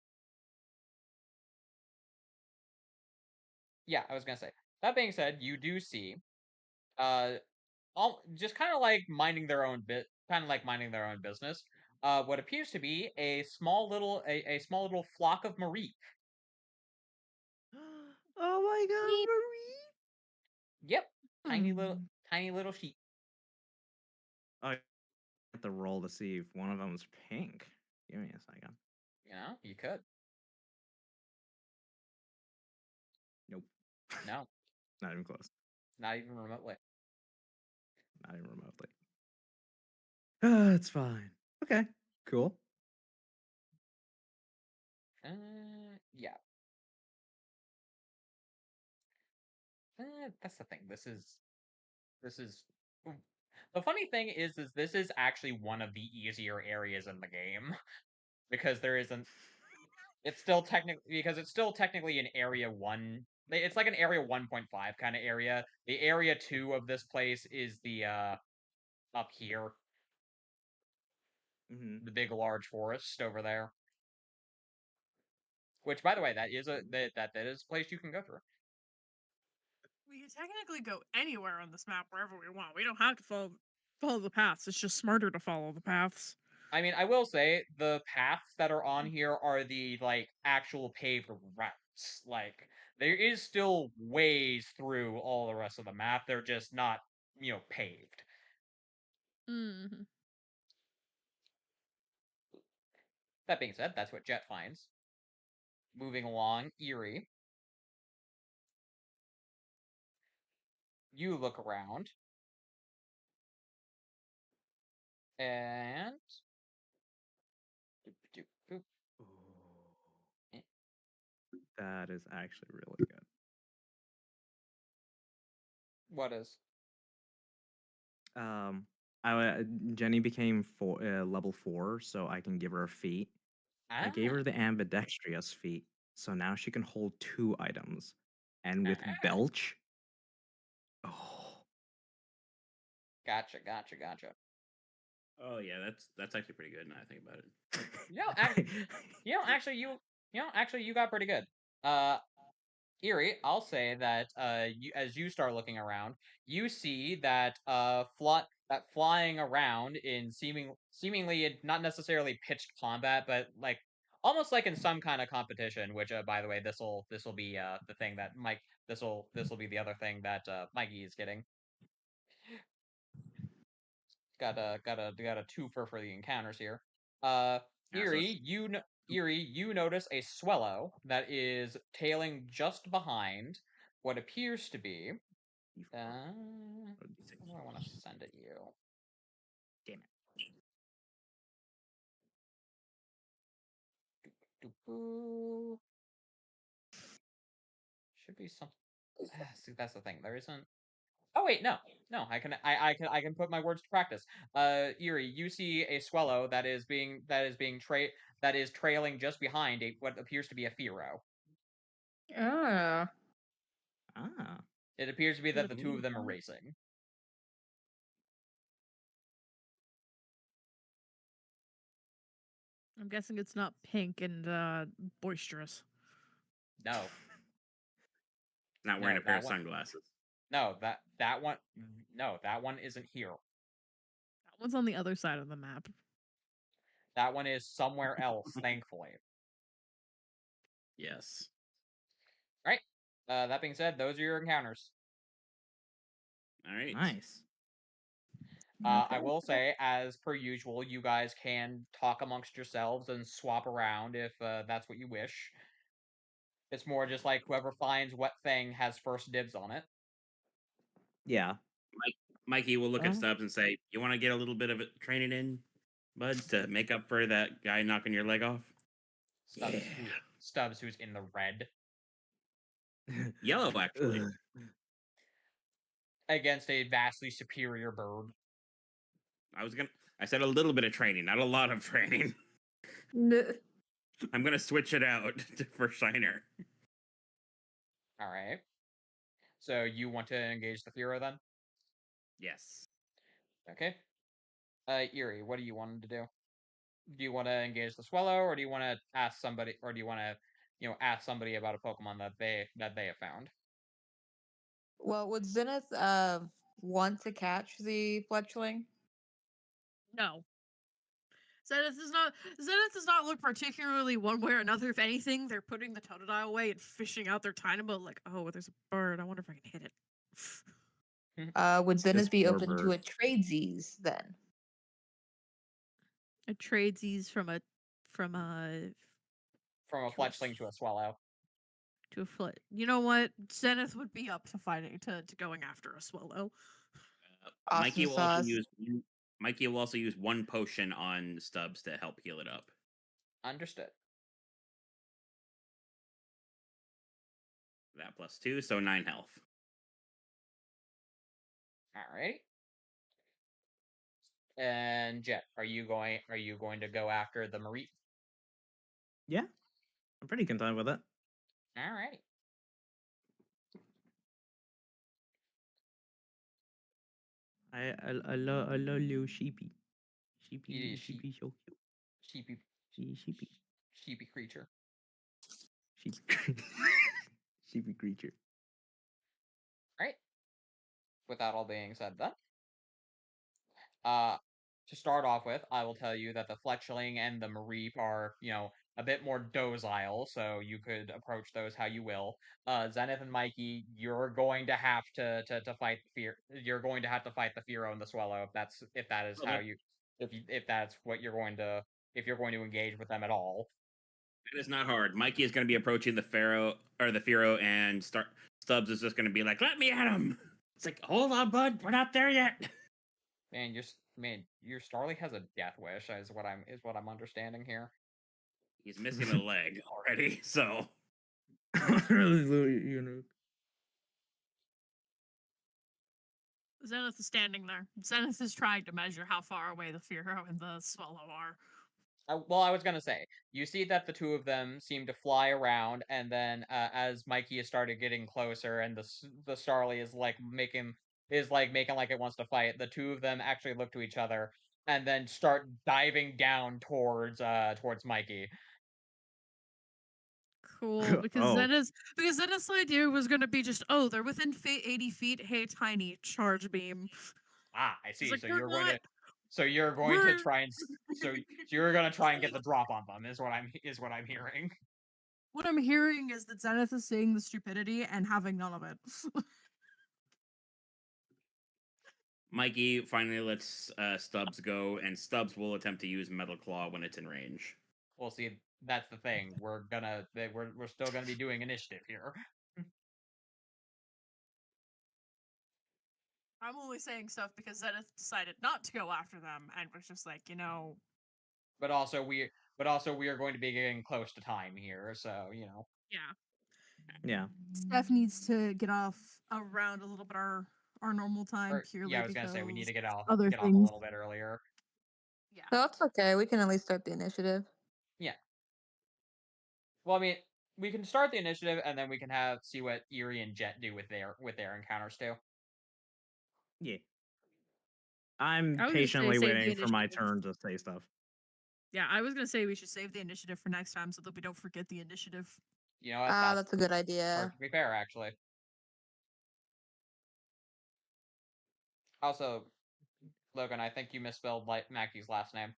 Yeah, I was gonna say. That being said, you do see, uh, all just kind of like minding their own business. What appears to be a small little flock of Marie. Oh my god, Beep. Marie! Yep, Hmm. tiny little sheep. I have to roll to see if one of them is pink. Give me a second. You could. Nope. No, Not even close. not even remotely. Not even remotely. It's fine. Okay, cool. Yeah. That's the thing. This is the funny thing is this is actually one of the easier areas in the game because there isn't. It's still technically an area 1. It's like an area 1.5 kind of area. The area 2 of this place is the up here, Mm-hmm. the big large forest over there. Which, by the way, that is that is a place you can go through. We can technically go anywhere on this map wherever we want. We don't have to follow the paths. It's just smarter to follow the paths. I mean, I will say the paths that are on here are the like actual paved routes. Like there is still ways through all the rest of the map. They're just not, paved. Mm-hmm. That being said, that's what Jet finds. Moving along, Eerie. You look around. And doop, doop, doop. Eh. That is actually really good. What is? Jenny became level 4, so I can give her a feat. I gave her the ambidextrous feat, so now she can hold 2 items. And with Ah. Belch, oh, Gotcha. oh yeah, that's actually pretty good. Now I think about it. Actually, you got pretty good. Eerie, I'll say that as you start looking around, you see that flying around in seemingly not necessarily pitched combat, but like almost like in some kind of competition. Which, by the way, this will be the thing that this will be the other thing that Mikey is getting. got a twofer for the encounters here. Yeah, so Eerie, you notice a Swellow that is tailing just behind what appears to be. What do I want to send at you? Damn it. Doo-doo-doo. Should be some. See, that's the thing. There isn't. Oh wait, no. I can put my words to practice. Eerie, you see a Swellow that is trailing just behind what appears to be a Firo. Oh. Ah. It appears to be that the two Ooh. of them are racing. I'm guessing it's not pink and boisterous. No, not wearing No, a pair that of one- sunglasses. no, that one. No, that one isn't here. That one's on the other side of the map. That one is somewhere else. Thankfully. Yes. Right. That being said, those are your encounters. All right. Nice. I will say, as per usual, you guys can talk amongst yourselves and swap around if that's what you wish. It's more just like whoever finds what thing has first dibs on it. Yeah. Mikey will look at Oh. Stubbs and say, "You want to get a little bit of it training in, bud, to make up for that guy knocking your leg off?" Stubbs, who's in the red, Yellow, actually. Ugh. against a vastly superior bird. I said a little bit of training, not a lot of training. I'm gonna switch it out for Shiner. All right. So you want to engage the Firo then? Yes. Okay. Eerie, what do you want him to do? Do you want to engage the Swellow, or do you want to ask somebody, or do you want to, ask somebody about a Pokemon that they have found? Well, would Zenith want to catch the Fletchling? No. Zenith does not look particularly one way or another. If anything, they're putting the Totodile away and fishing out their Tynamo like, oh, there's a bird. I wonder if I can hit it. Would Zenith This be poor open to bird. a tradesies then? A tradesies from a From a To a Fletchling to a Swellow. to a foot. You know what? Zenith would be up to fighting to going after a Swallow. Mikey Awesome will also sauce. use. Mikey will also use one potion on Stubbs to help heal it up. Understood. That +2, so 9 health. Alrighty. And Jet, are you going to go after the Mareep? Yeah. I'm pretty content with it. Alrighty. I love little sheepy. It Sheepy, is sheepy, so cute. Sheepy Sheepy. sheepy creature. Sheepy. Sheepy creature. Right. With that all being said then. To start off with, I will tell you that the Fletchling and the Mareep are, a bit more docile, so you could approach those how you will. Zenith and Mikey, you're going to have to fight the fear. You're going to have to fight the Firo and the Swellow if that is how Okay. if that's what you're going to if you're going to engage with them at all. It is not hard. Mikey is going to be approaching the Firo, and Stubbs is just going to be like, "Let me at him." It's like, "Hold on, bud. We're not there yet." Man, your Starly has a death wish, is what I'm understanding here. He's missing a leg already, so you know. Zenith is standing there. Zenith is trying to measure how far away the Firo and the Swallow are. Well, I was gonna say, you see that the two of them seem to fly around, and then as Mikey has started getting closer, and the Starly is making like it wants to fight, the two of them actually look to each other and then start diving down towards Mikey. Cool, because Oh. Zenith's idea was going to be just, oh, they're within 80 feet. Hey, tiny charge beam. Ah, I see. like, So "You're you're going not- to we're-" try and so you're going to try and get the drop on them is what I'm hearing. What I'm hearing is that Zenith is seeing the stupidity and having none of it. Mikey finally lets Stubbs go, and Stubbs will attempt to use Metal Claw when it's in range. We'll see. That's the thing. We're still gonna be doing initiative here. I'm only saying stuff because Zenith decided not to go after them and was just like, But also we are going to be getting close to time here, so yeah. Yeah. Steph needs to get off around a little bit our normal time Or, purely yeah, I was gonna say we need to because get off other a things. little bit earlier. Yeah. No, it's okay. We can at least start the initiative. Yeah. Well, I mean, we can start the initiative and then we can see what Eerie and Jet do with their encounters too. Yeah. I'm I was gonna say patiently save the waiting for my initiative. turn to say stuff. Yeah, I was gonna say we should save the initiative for next time so that we don't forget the initiative. You know what? Ah, that's a good idea. To be fair, actually. Also, Logan, I think you misspelled Mackey's last name.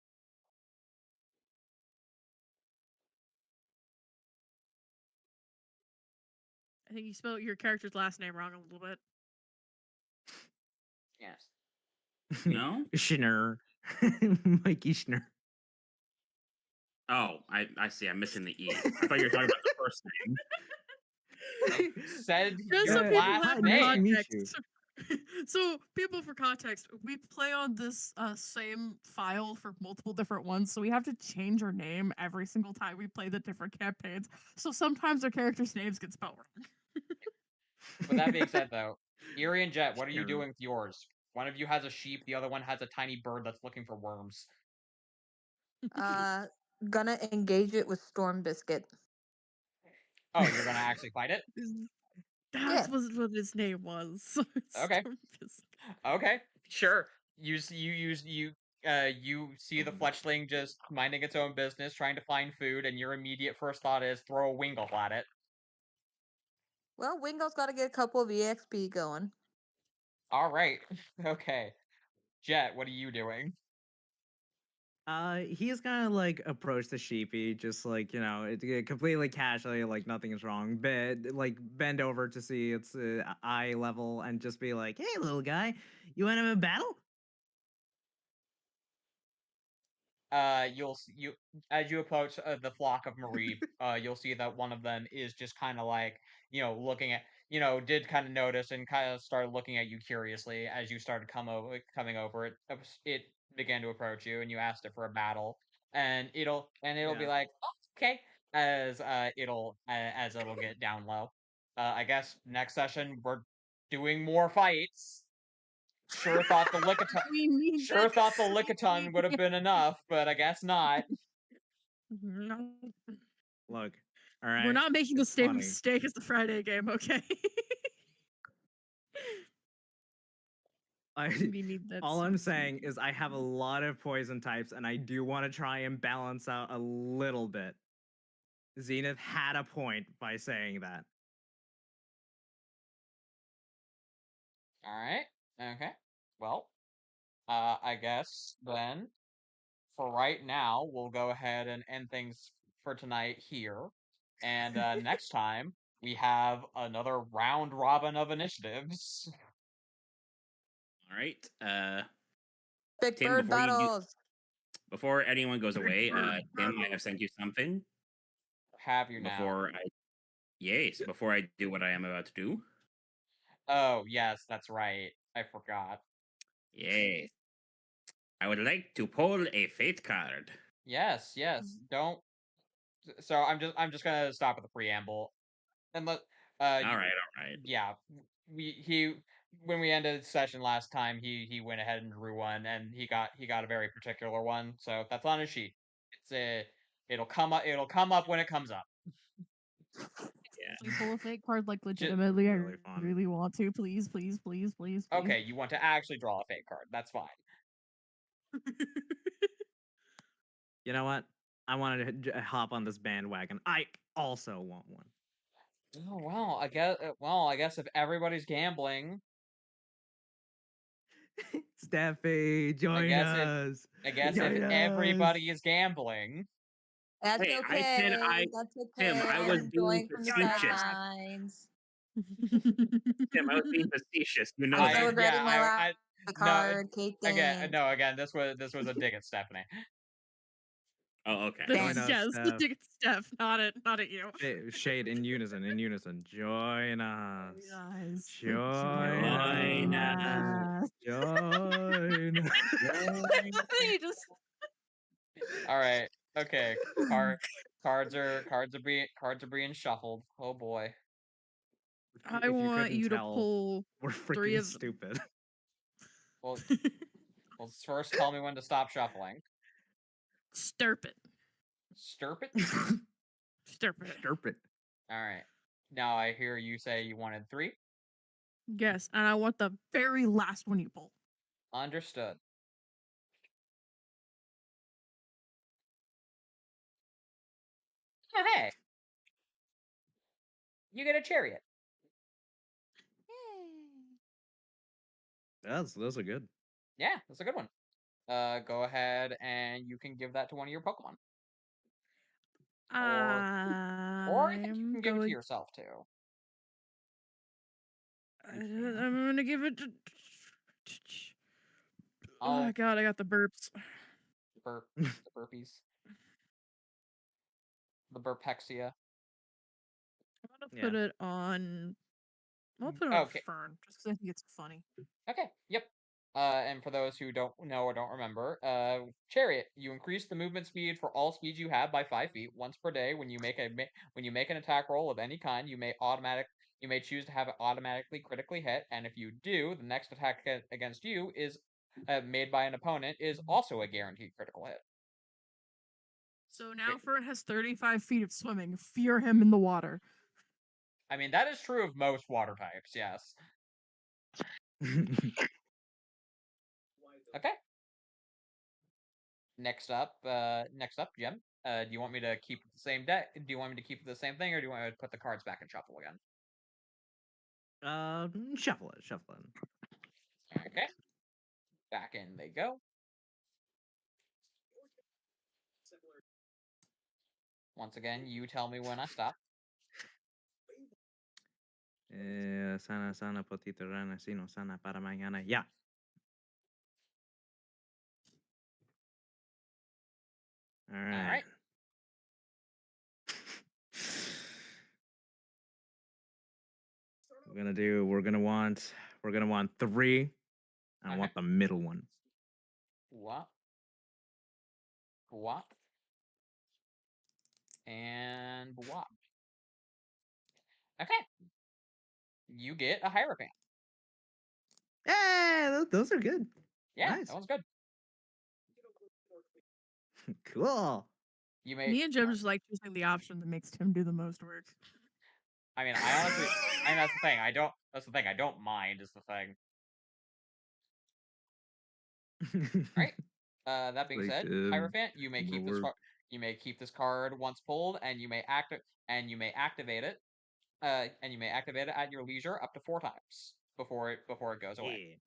I think you spelled your character's last name wrong a little bit. Yes. No? Schnur. Mikey Schnur. Oh, I see. I'm missing the E. I thought you were talking about the first name. Said Just your so people last have nice to name. meet context. So, people for context, we play on this same file for multiple different ones, so we have to change our name every single time we play the different campaigns. So sometimes our characters' names get spelled wrong. With that being said, though, Eerie and Jet, what are you Sure. doing with yours? One of you has a sheep, the other one has a tiny bird that's looking for worms. Gonna engage it with Storm Biscuit. Oh, you're gonna actually fight it? That's what his name was. Okay. Stormfist. Okay, sure. You see the fletchling just minding its own business, trying to find food, and your immediate first thought is throw a Wingle at it. Well, Wingo's got to get a couple of EXP going. All right. Okay. Jet, what are you doing? He's gonna like approach the sheepy, just like completely casually, like nothing is wrong. Bend over to see its eye level and just be like, "Hey, little guy, you want to have a battle?" You as you approach the flock of Marie, you'll see that one of them is just kind of like looking at did kind of notice and kind of started looking at you curiously as you started coming over. It began to approach you, and you asked it for a battle, and it'll be Yeah. like, "Oh, okay," as it'll get down low. I guess next session we're doing more fights. Sure thought the Lickitung We need Sure that. thought the Lickitung would have been enough, but I guess not. No. Look, all right. We're not making the it's same funny. mistake as the Friday game, okay? We need that All I'm sweet saying tea. is I have a lot of poison types, and I do want to try and balance out a little bit. Zenith had a point by saying that. All right. Okay. Well, I guess then for right now we'll go ahead and end things for tonight here, and next time we have another round robin of initiatives. All right. Big Tim, bird battles. before anyone goes away, bird Tim, I battles. have sent you something. Have you now? Before I do what I am about to do. Oh yes, that's right. I forgot. Yes. I would like to pull a fate card. Yes. Don't. So I'm just gonna stop at the preamble, and let. All right. Yeah, when we ended the session last time, he went ahead and drew one, and he got a very particular one. So that's on his sheet. It'll come up when it comes up. Please pull a fake card, like legitimately. Really I fun. really want to. Please, please, please, please, please. Okay, you want to actually draw a fake card? That's fine. You know what? I wanted to hop on this bandwagon. I also want one. Oh well, I guess if everybody's gambling, Steffi, join us. I guess Join if us. everybody is gambling. That's Hey, okay. I said That's okay. Tim, I I'm was being enjoying from the facetious. sidelines. Tim, I was being facetious. You know Also that. regretting my the No, card. Kate again, thinks. no, again, this was a dig at Stephanie. Oh, okay. This Join is, us, yes, the Steph. dig at Steph, not at you. Shade in unison, in unison. Join us. Guys, Join us. Join us. You just All right. Okay. Cards are being shuffled. Oh boy. I If you want couldn't you to tell, pull we're 3 freaking of stupid. Well, first tell me when to stop shuffling. Stirp it. Stirp it. Stirp it. Stirp it. All right. Now I hear you say you wanted 3. Yes, and I want the very last one you pull. Understood. Oh, hey. You get a chariot. Those are good. Yeah, that's a good one. Go ahead and you can give that to one of your Pokemon. Or I think you I'm can give it to going. yourself too. I'm gonna give it to. Oh I'll god, I got the burps. burp the burpees. The burpexia. I'm gonna Yeah. put it on. I'll put it on Okay. Fern just because I think it's funny. Okay, yep. And for those who don't know or don't remember, Chariot, you increase the movement speed for all speeds you have by 5 feet once per day. When you make an attack roll of any kind, you may choose to have it automatically critically hit, and if you do, the next attack against you is made by an opponent is also a guaranteed critical hit. So now Fern has 35 feet of swimming. Fear him in the water. I mean, that is true of most water types, yes. Okay. Next up, Jim. Do you want me to keep the same deck? Do you want me to keep the same thing, or do you want me to put the cards back and shuffle again? Shuffle it. Okay. Back in they go. Once again, you tell me when I stop. Sana potito rana sino sana para mañana. Yeah. All right. We're gonna want 3. I Okay. want the middle one. What? And what? Okay. You get a Hierophant. Yeah, those are good. Yeah, Nice. that one's good. Cool. You may. Me and Jim just like choosing the option that makes Tim do the most work. I mean, I honestly, that's the thing. That's the thing. I don't mind. Is the thing. Right. That being said, Hierophant, you may keep this. You may keep this card once pulled, and you may activate it. And you may activate it at your leisure up to 4 times before it goes away.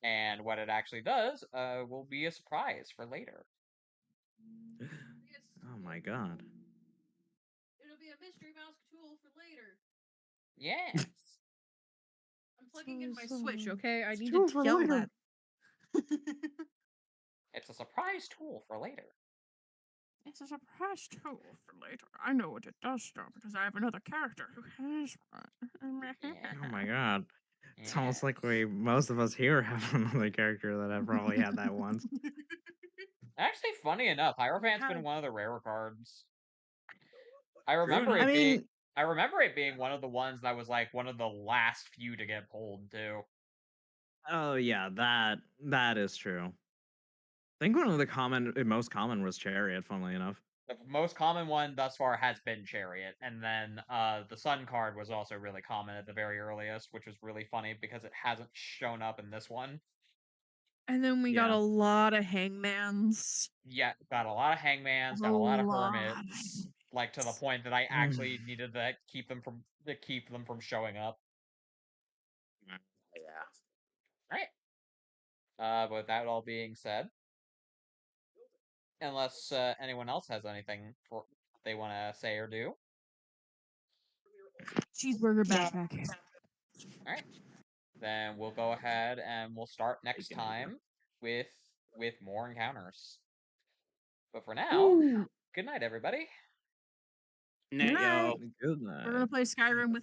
And what it actually does will be a surprise for later. Oh my god. It'll be a mystery mouse tool for later. Yes. I'm plugging in my Switch, okay? I need tool to for yell later. that. It's a surprise tool for later. It's a surprise tool for later. I know what it does though, because I have another character who has one. Oh my god. It's almost like most of us here have another character that have probably had that once. Actually, funny enough, Hierophant's been one of the rarer cards. I remember it being one of the ones that was like one of the last few to get pulled too. Oh yeah, that is true. I think one of the most common was Chariot, funnily enough. The most common one thus far has been Chariot, and then the Sun card was also really common at the very earliest, which was really funny because it hasn't shown up in this one. And then we got a lot of hangmans. Yeah, got a lot of hangmans, got a lot of hermits, like to the point that I actually needed to keep them from showing up. Yeah. Right. With that all being said, unless anyone else has anything they want to say or do. Cheeseburger backpack. All right. then we'll go ahead and we'll start next Good idea. time with more encounters. But for now, good night, everybody. Net, yo. Good We're night. gonna play Skyrim with